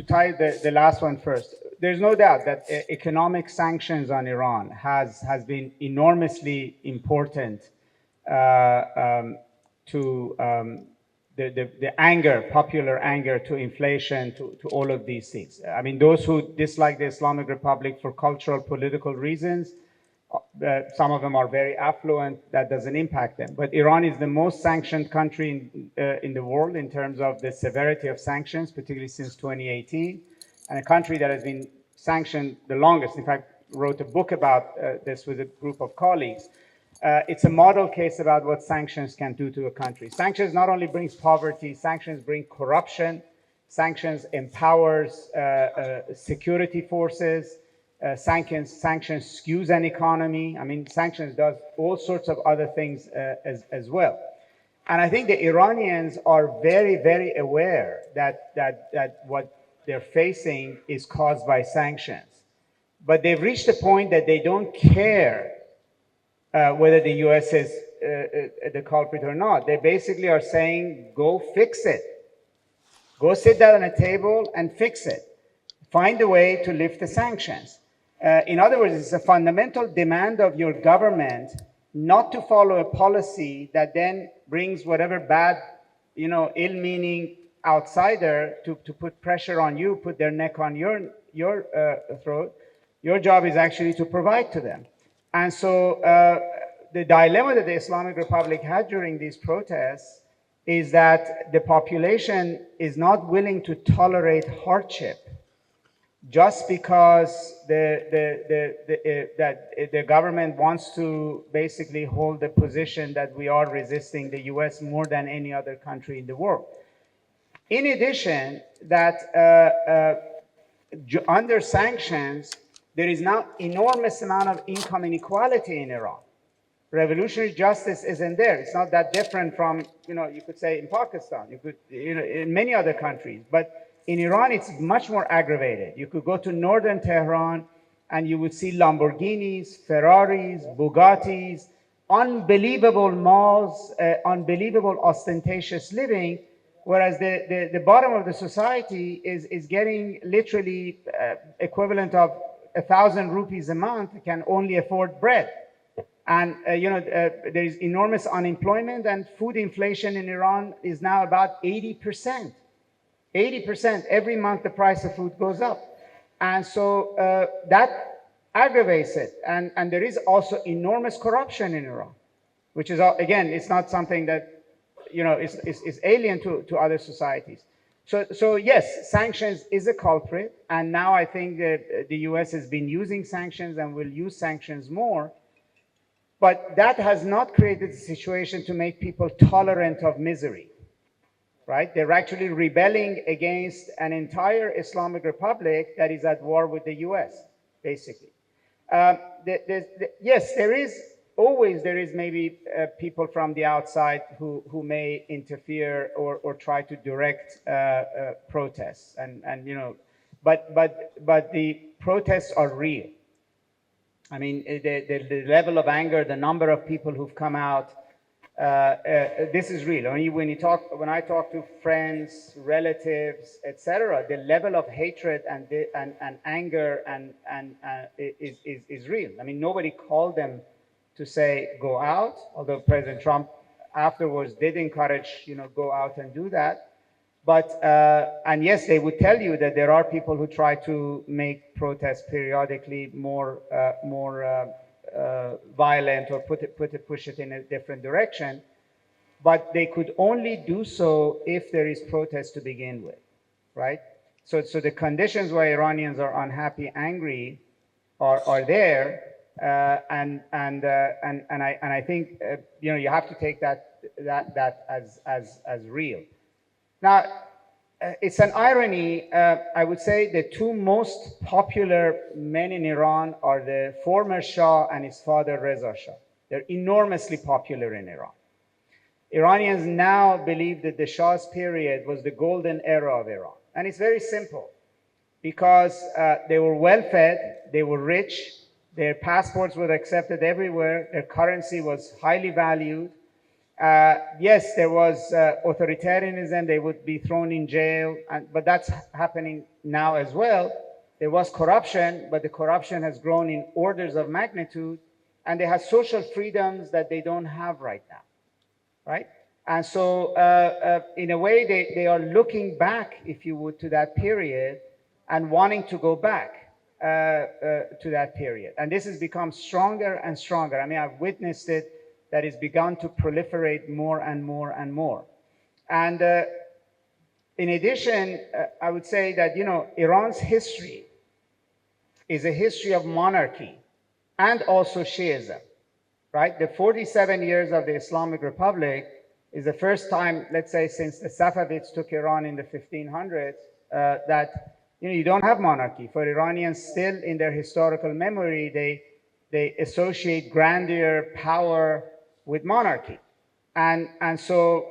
tie the last one first, there's no doubt that economic sanctions on Iran has been enormously important to the anger, popular anger to inflation, to all of these things. I mean, those who dislike the Islamic Republic for cultural, political reasons Some of them are very affluent. That doesn't impact them. But Iran is the most sanctioned country in the world in terms of the severity of sanctions, particularly since 2018, and a country that has been sanctioned the longest. In fact, wrote a book about this with a group of colleagues. It's a model case about what sanctions can do to a country. Sanctions not only brings poverty, sanctions bring corruption, sanctions empowers security forces, sanctions skews an economy. I mean, sanctions does all sorts of other things as well. And I think the Iranians are very, very aware that what they're facing is caused by sanctions. But they've reached a point that they don't care whether the US is the culprit or not. They basically are saying, go fix it. Go sit down on a table and fix it. Find a way to lift the sanctions. In other words, it's a fundamental demand of your government not to follow a policy that then brings whatever bad, ill-meaning outsider to put pressure on you, put their neck on your throat. Your job is actually to provide to them. And so the dilemma that the Islamic Republic had during these protests is that the population is not willing to tolerate hardship just because the government wants to basically hold the position that we are resisting the US more than any other country in the world. In addition, that under sanctions, there is now enormous amount of income inequality in Iran. Revolutionary justice isn't there. It's not that different from, you could say in Pakistan, you could, in many other countries. But in Iran, it's much more aggravated. You could go to northern Tehran and you would see Lamborghinis, Ferraris, Bugattis, unbelievable malls, unbelievable ostentatious living, whereas the bottom of the society is getting literally equivalent of 1,000 rupees a month, can only afford bread. And there is enormous unemployment, and food inflation in Iran is now about 80%. 80%. Every month the price of food goes up. And so that aggravates it. And there is also enormous corruption in Iran, which is, again, it's not something that is alien to other societies. So yes, sanctions is a culprit, and now I think that the US has been using sanctions and will use sanctions more, but that has not created a situation to make people tolerant of misery, right? They're actually rebelling against an entire Islamic Republic that is at war with the US, basically. Yes, there is maybe people from the outside who may interfere or try to direct protests, but the protests are real. I mean, the level of anger, the number of people who've come out, this is real. When I talk to friends, relatives, etc., the level of hatred and anger is real. I mean, nobody called them to say go out, although President Trump afterwards did encourage go out and do that. But and yes, they would tell you that there are people who try to make protests periodically more violent or push it in a different direction. But they could only do so if there is protest to begin with, right? So the conditions why Iranians are unhappy, angry, are there. And I think you have to take that as real. Now, it's an irony. I would say the two most popular men in Iran are the former Shah and his father Reza Shah. They're enormously popular in Iran. Iranians now believe that the Shah's period was the golden era of Iran, and it's very simple, because they were well-fed, they were rich. Their passports were accepted everywhere. Their currency was highly valued. Yes, there was authoritarianism. They would be thrown in jail, but that's happening now as well. There was corruption, but the corruption has grown in orders of magnitude, and they have social freedoms that they don't have right now, right? And so in a way, they are looking back, if you would, to that period and wanting to go back. to that period. And this has become stronger and stronger. I mean, I've witnessed it, that it's begun to proliferate more and more and more. And in addition, I would say that, Iran's history is a history of monarchy and also Shiism, right? The 47 years of the Islamic Republic is the first time, let's say, since the Safavids took Iran in the 1500s, that you don't have monarchy. For Iranians, still in their historical memory, they associate grandeur, power with monarchy, and so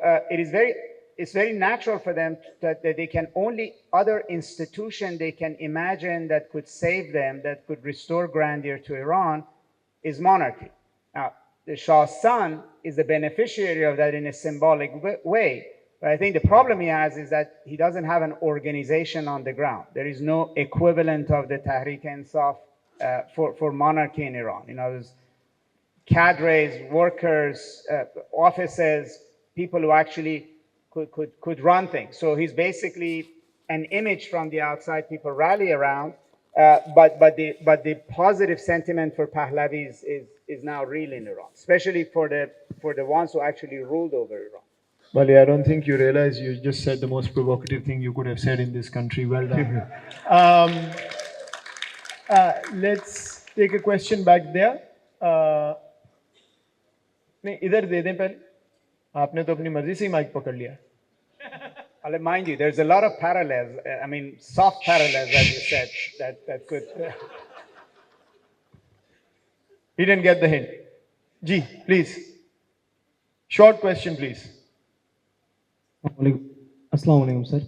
it's very natural for them that they can only other institution they can imagine that could save them, that could restore grandeur to Iran, is monarchy. Now, the Shah's son is the beneficiary of that in a symbolic way. But I think the problem he has is that he doesn't have an organization on the ground. There is no equivalent of the Tahrik-e-Insaf for monarchy in Iran. There's cadres, workers, offices, people who actually could run things. So he's basically an image from the outside people rally around, but the positive sentiment for Pahlavis is now real in Iran, especially for the ones who actually ruled over Iran. Vali, I don't think you realize you just said the most provocative thing you could have said in this country. Well done. Let's take a question back there. नहीं इधर दे दें पहले. आपने तो अपनी मर्जी से ही mic पकड़ लिया. I'll remind you, there's a lot of parallels. I mean, soft parallels, as you said, that could. He didn't get the hint. Ji, please. Short question, please. Assalamu alaikum, sir.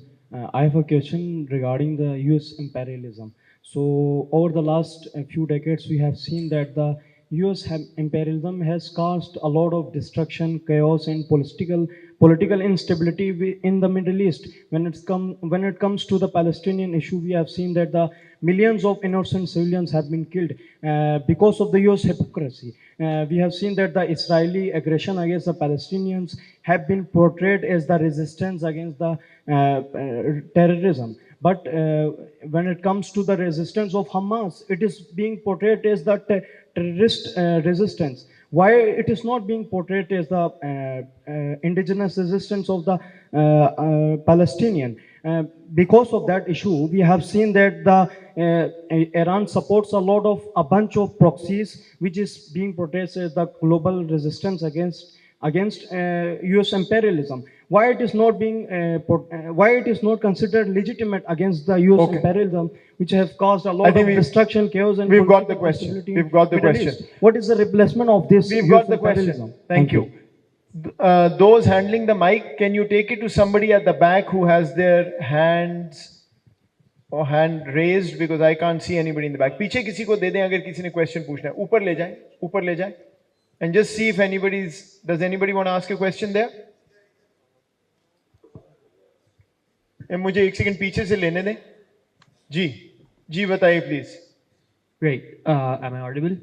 I have a question regarding the US imperialism. So, over the last few decades, we have seen that the US imperialism has caused a lot of destruction, chaos, and political instability in the Middle East. When it comes to the Palestinian issue, we have seen that the millions of innocent civilians have been killed because of the US hypocrisy. We have seen that the Israeli aggression against the Palestinians have been portrayed as the resistance against the terrorism. But when it comes to the resistance of Hamas, it is being portrayed as the terrorist resistance. Why it is not being portrayed as the indigenous resistance of the Palestinian? Because of that issue, we have seen that the Iran supports a bunch of proxies, which is being portrayed as the global resistance against US imperialism. Why it is not being why it is not considered legitimate against the US imperialism, which have caused a lot of destruction, chaos, and we've got the question. We've got the question. What is the replacement of this? We've got the question. Thank you. Those handling the mic, can you take it to somebody at the back who has their hands or hand raised, because I can't see anybody in the back. पीछे किसी को दे दें अगर किसी ने question पूछना है. ऊपर ले जाएं, and just see if does anybody want to ask a question there? मुझे एक सेकंड पीछे से लेने दें. जी बताइए please. Great. Am I audible?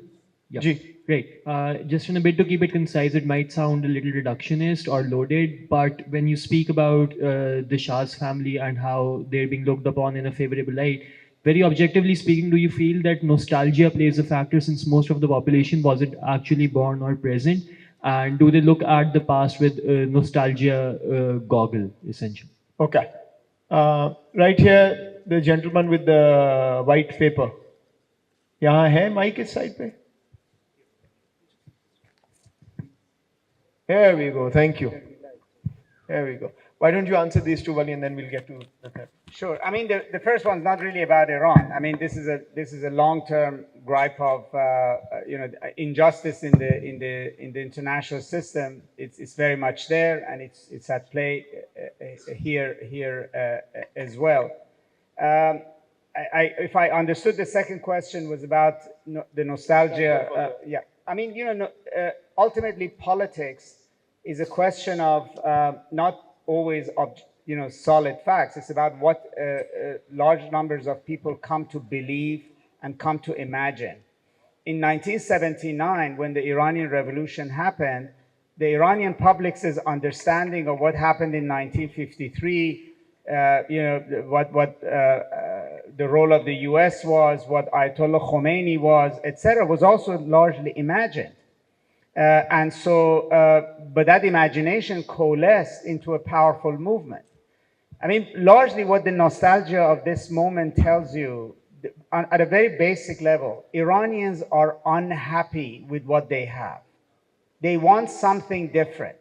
Yeah. Ji. Great. Just in a bit to keep it concise, it might sound a little reductionist or loaded, but when you speak about the Shah's family and how they're being looked upon in a favorable light, very objectively speaking, do you feel that nostalgia plays a factor since most of the population wasn't actually born or present? And do they look at the past with nostalgia goggle, essentially? Okay. Right here, the gentleman with the white paper. यहाँ है mic इस side पे? Here we go. Thank you. There we go. Why don't you answer these two, Vali, and then we'll get to the third. Sure. I mean, the first one's not really about Iran. I mean, this is a long-term gripe of injustice in the international system. It's very much there, and it's at play here as well. If I understood, the second question was about the nostalgia. Yeah. I mean, ultimately, politics is a question of not always solid facts. It's about what large numbers of people come to believe and come to imagine. In 1979, when the Iranian Revolution happened, the Iranian public's understanding of what happened in 1953, what the role of the US was, what Ayatollah Khomeini was, etc., was also largely imagined. But that imagination coalesced into a powerful movement. I mean, largely what the nostalgia of this moment tells you, at a very basic level, Iranians are unhappy with what they have. They want something different,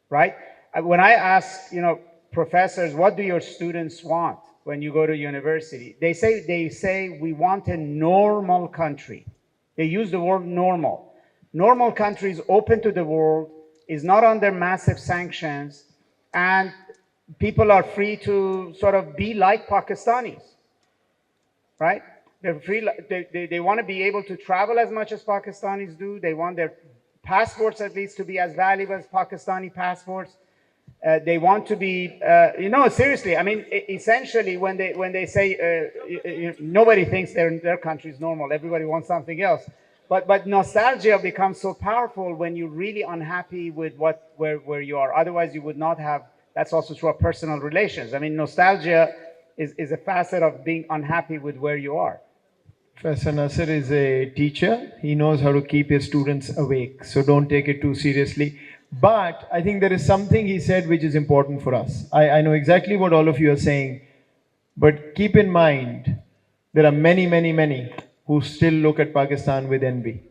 right? When I ask, professors, what do your students want when you go to university? They say we want a normal country. They use the word normal. Normal country is open to the world, is not under massive sanctions, and people are free to sort of be like Pakistanis, right? They're free. They want to be able to travel as much as Pakistanis do. They want their passports at least to be as valuable as Pakistani passports. They want to be, seriously. I mean, essentially, when they say nobody thinks their country is normal, everybody wants something else. But nostalgia becomes so powerful when you're really unhappy with where you are. Otherwise, you would not have. That's also true of personal relations. I mean, nostalgia is a facet of being unhappy with where you are. Professor Nasr is a teacher. He knows how to keep his students awake, so don't take it too seriously. But I think there is something he said which is important for us. I know exactly what all of you are saying, but keep in mind, there are many, many, many who still look at Pakistan with envy.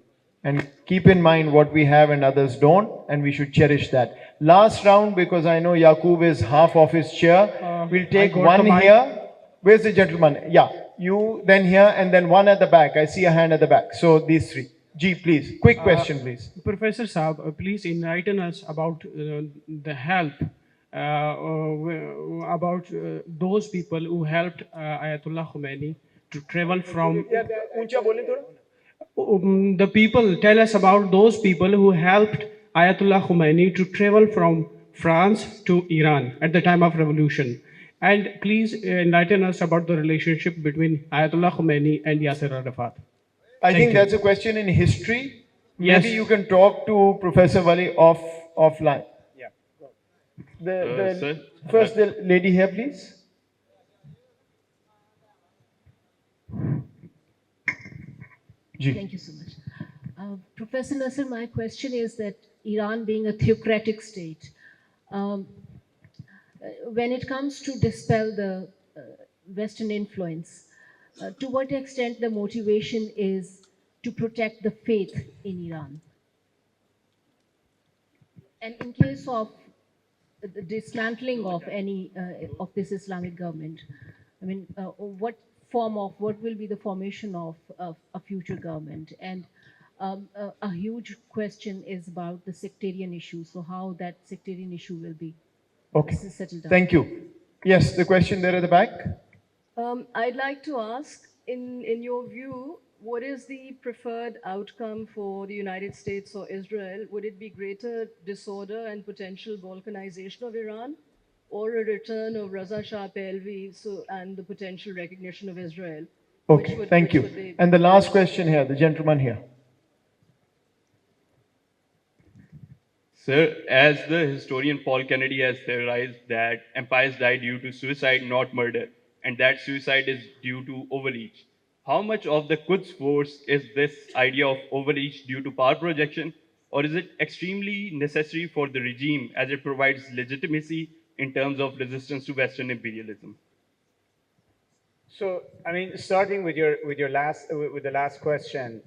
And keep in mind what we have and others don't, and we should cherish that. Last round, because I know Yaqub is half of his chair, we'll take one here. Where's the gentleman? Yeah, you, then here, and then one at the back. I see a hand at the back. So these three. G, please. Quick question, please. Professor Saab, please enlighten us about the help, about those people who helped Ayatollah Khomeini to travel from. The people, tell us about those people who helped Ayatollah Khomeini to travel from France to Iran at the time of revolution. And please enlighten us about the relationship between Ayatollah Khomeini and Yasser Arafat. I think that's a question in history. Yes. Maybe you can talk to Professor Vali offline. Yeah. First, the lady here, please. Thank you so much. Professor Nasr, my question is that Iran being a theocratic state, when it comes to dispel the Western influence, to what extent the motivation is to protect the faith in Iran? And in case of the dismantling of any of this Islamic government, I mean, what will be the formation of a future government? And a huge question is about the sectarian issue. So how that sectarian issue will be settled down. Thank you. Yes, the question there at the back. I'd like to ask, in your view, what is the preferred outcome for the United States or Israel? Would it be greater disorder and potential balkanization of Iran, or a return of Raza Shah Pahlavi and the potential recognition of Israel? Okay, thank you. And the last question here, the gentleman here. Sir, as the historian Paul Kennedy has theorized that empires die due to suicide, not murder, and that suicide is due to overreach, how much of the Quds force is this idea of overreach due to power projection, or is it extremely necessary for the regime as it provides legitimacy in terms of resistance to Western imperialism? So, I mean, starting with the last question,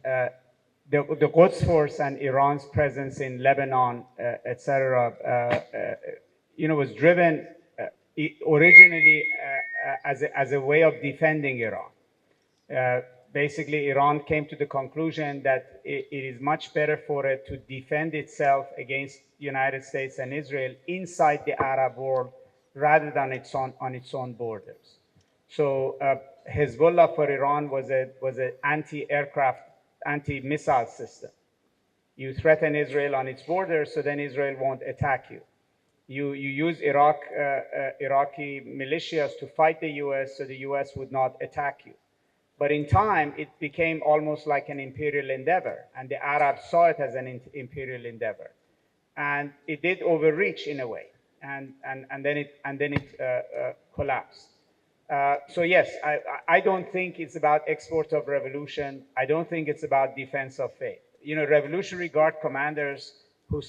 the Quds force and Iran's presence in Lebanon, etc., was driven originally as a way of defending Iran. Basically, Iran came to the conclusion that it is much better for it to defend itself against the United States and Israel inside the Arab world rather than on its own borders. So Hezbollah for Iran was an anti-aircraft, anti-missile system. You threaten Israel on its borders, so then Israel won't attack you. You use Iraqi militias to fight the US, so the US would not attack you. But in time, it became almost like an imperial endeavor, and the Arabs saw it as an imperial endeavor, and it did overreach in a way, and then it collapsed. So yes, I don't think it's about export of revolution. I don't think it's about defense of faith. You know, Revolutionary Guard commanders who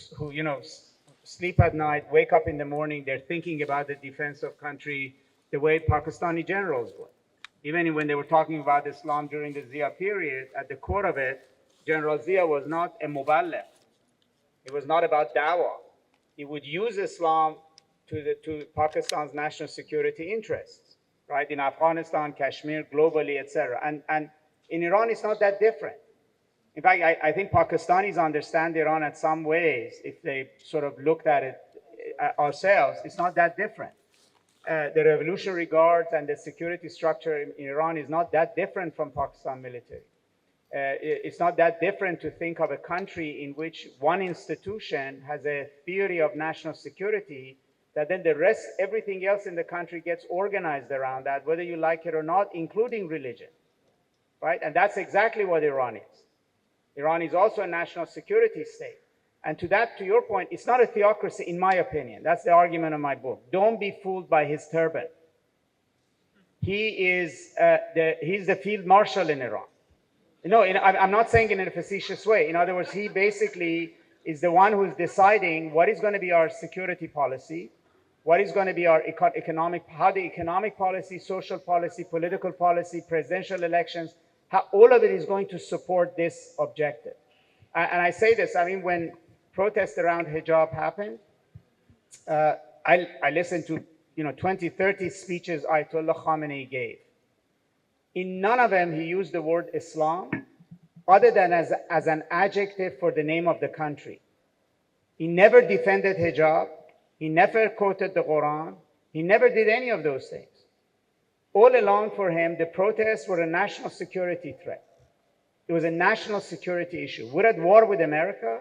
sleep at night, wake up in the morning, they're thinking about the defense of country the way Pakistani generals would. Even when they were talking about Islam during the Zia period, at the core of it, General Zia was not a muballigh. It was not about dawah. He would use Islam to Pakistan's national security interests, right? In Afghanistan, Kashmir, globally, etc. And in Iran, it's not that different. In fact, I think Pakistanis understand Iran in some ways. If they sort of looked at it ourselves, it's not that different. The Revolutionary Guards and the security structure in Iran is not that different from Pakistan military. It's not that different to think of a country in which one institution has a theory of national security that then the rest, everything else in the country gets organized around that, whether you like it or not, including religion, right? And that's exactly what Iran is. Iran is also a national security state. And to your point, it's not a theocracy, in my opinion. That's the argument of my book. Don't be fooled by his turban. He's the field marshal in Iran. No, I'm not saying it in a facetious way. In other words, he basically is the one who's deciding what is going to be our security policy, what is going to be our how the economic policy, social policy, political policy, presidential elections, how all of it is going to support this objective. And I say this, I mean, when protests around hijab happened, I listened to 20, 30 speeches Ayatollah Khamenei gave. In none of them he used the word Islam other than as an adjective for the name of the country. He never defended hijab. He never quoted the Quran. He never did any of those things. All along for him, the protests were a national security threat. It was a national security issue. We're at war with America.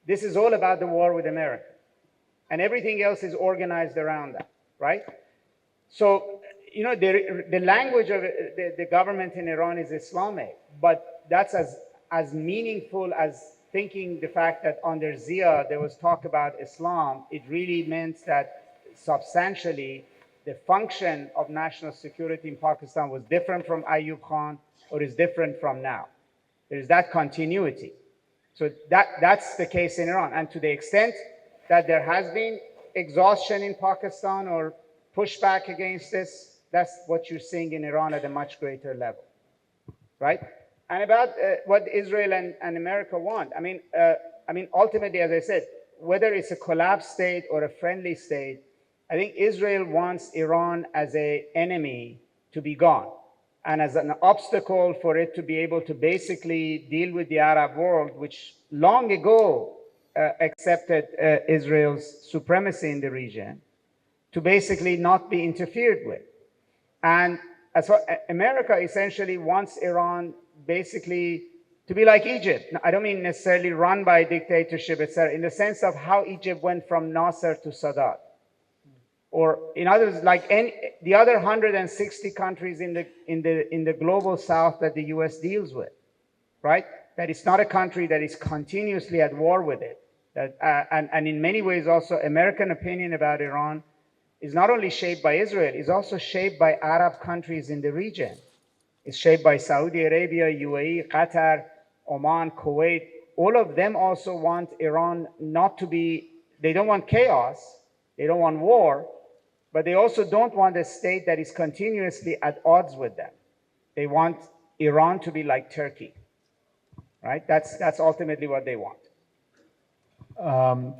This is all about the war with America. And everything else is organized around that, right? So, the language of the government in Iran is Islamic, but that's as meaningful as thinking the fact that under Zia there was talk about Islam. It really meant that substantially the function of national security in Pakistan was different from Ayub Khan or is different from now. There's that continuity. So that's the case in Iran. And to the extent that there has been exhaustion in Pakistan or pushback against this, that's what you're seeing in Iran at a much greater level, right? And about what Israel and America want, I mean, ultimately, as I said, whether it's a collapsed state or a friendly state, I think Israel wants Iran as an enemy to be gone and as an obstacle for it to be able to basically deal with the Arab world, which long ago accepted Israel's supremacy in the region, to basically not be interfered with. And as far America essentially wants Iran basically to be like Egypt. I don't mean necessarily run by a dictatorship, etc., in the sense of how Egypt went from Nasr to Sadat. Or in others, like the other 160 countries in the global south that the US deals with, right? That it's not a country that is continuously at war with it. And in many ways also American opinion about Iran is not only shaped by Israel, it's also shaped by Arab countries in the region. It's shaped by Saudi Arabia, UAE, Qatar, Oman, Kuwait. All of them also want Iran not to be, they don't want chaos, they don't want war, but they also don't want a state that is continuously at odds with them. They want Iran to be like Turkey, right? That's ultimately what they want.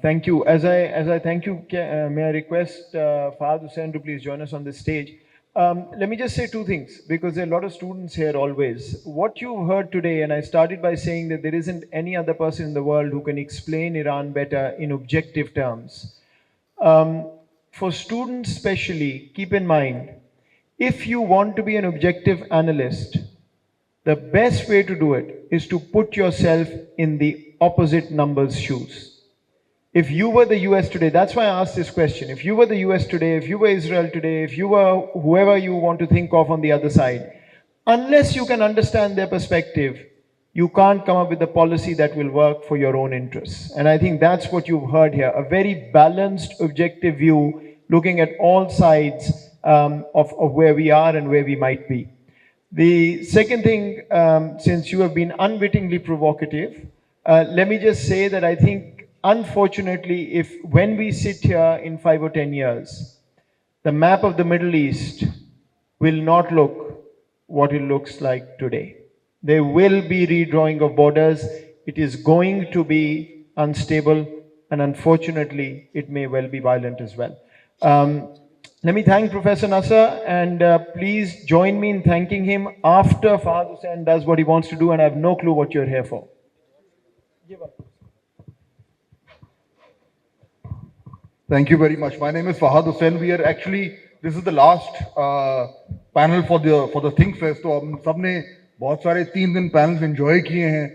Thank you. As I thank you, may I request Fahad Hussain to please join us on the stage. Let me just say two things, because there are a lot of students here always. What you've heard today, and I started by saying that there isn't any other person in the world who can explain Iran better in objective terms. For students especially, keep in mind, if you want to be an objective analyst, the best way to do it is to put yourself in the opposite number's shoes. If you were the US today, that's why I asked this question. If you were the US today, if you were Israel today, if you were whoever you want to think of on the other side, unless you can understand their perspective, you can't come up with a policy that will work for your own interests. And I think that's what you've heard here, a very balanced, objective view, looking at all sides of where we are and where we might be. The second thing, since you have been unwittingly provocative, let me just say that I think, unfortunately, if when we sit here in 5 or 10 years, the map of the Middle East will not look what it looks like today. There will be redrawing of borders. It is going to be unstable, and unfortunately, it may well be violent as well. Let me thank Professor Nasr, and please join me in thanking him after Fahad Hussain does what he wants to do, and I have no clue what you're here for. Thank you very much. My name is Fahad Hussain. We are actually, this is the last panel for the ThinkFest. So हम सबने बहुत सारे 3 दिन panels enjoy किए हैं.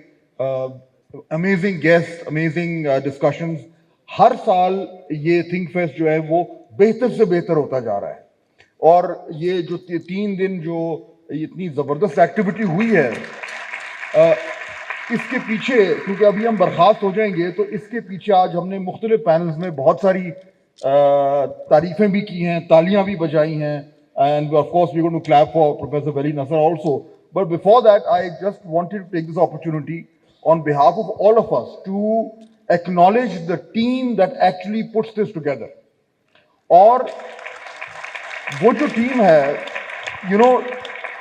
Amazing guests, amazing discussions. हर साल ये ThinkFest जो है वो बेहतर से बेहतर होता जा रहा है. और ये जो 3 दिन जो इतनी ज़बरदस्त एक्टिविटी हुई है, इसके पीछे, क्योंकि अभी हम बर्खास्त हो जाएंगे, तो इसके पीछे आज हमने मुख्तलिफ पैनल्स में बहुत सारी तारीफें भी की हैं, तालियां भी बजाई हैं, and of course we're going to clap for Professor Vali Nasr also. But before that, I just wanted to take this opportunity on behalf of all of us to acknowledge the team that actually puts this together. और वो जो team है, you know,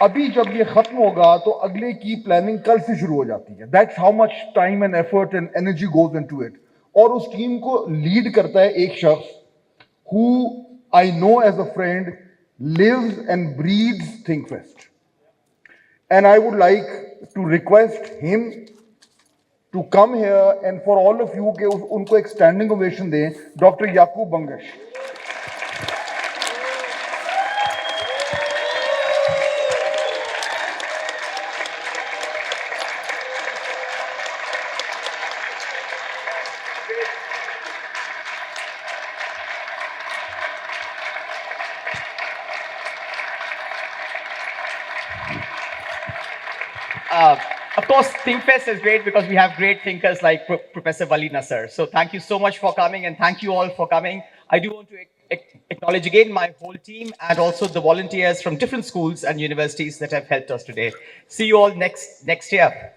अभी जब ये खत्म होगा तो अगले की प्लानिंग कल से शुरू हो जाती है. That's how much time and effort and energy goes into it. और उस टीम को लीड करता है एक शख्स who I know as a friend lives and breathes ThinkFest. And I would like to request him to come here and for all of you कि उनको एक standing ovation दें, Dr. Yaqub Bangash. Of course, ThinkFest is great because we have great thinkers like Professor Vali Nasr. So thank you so much for coming, and thank you all for coming. I do want to acknowledge again my whole team and also the volunteers from different schools and universities that have helped us today. See you all next year.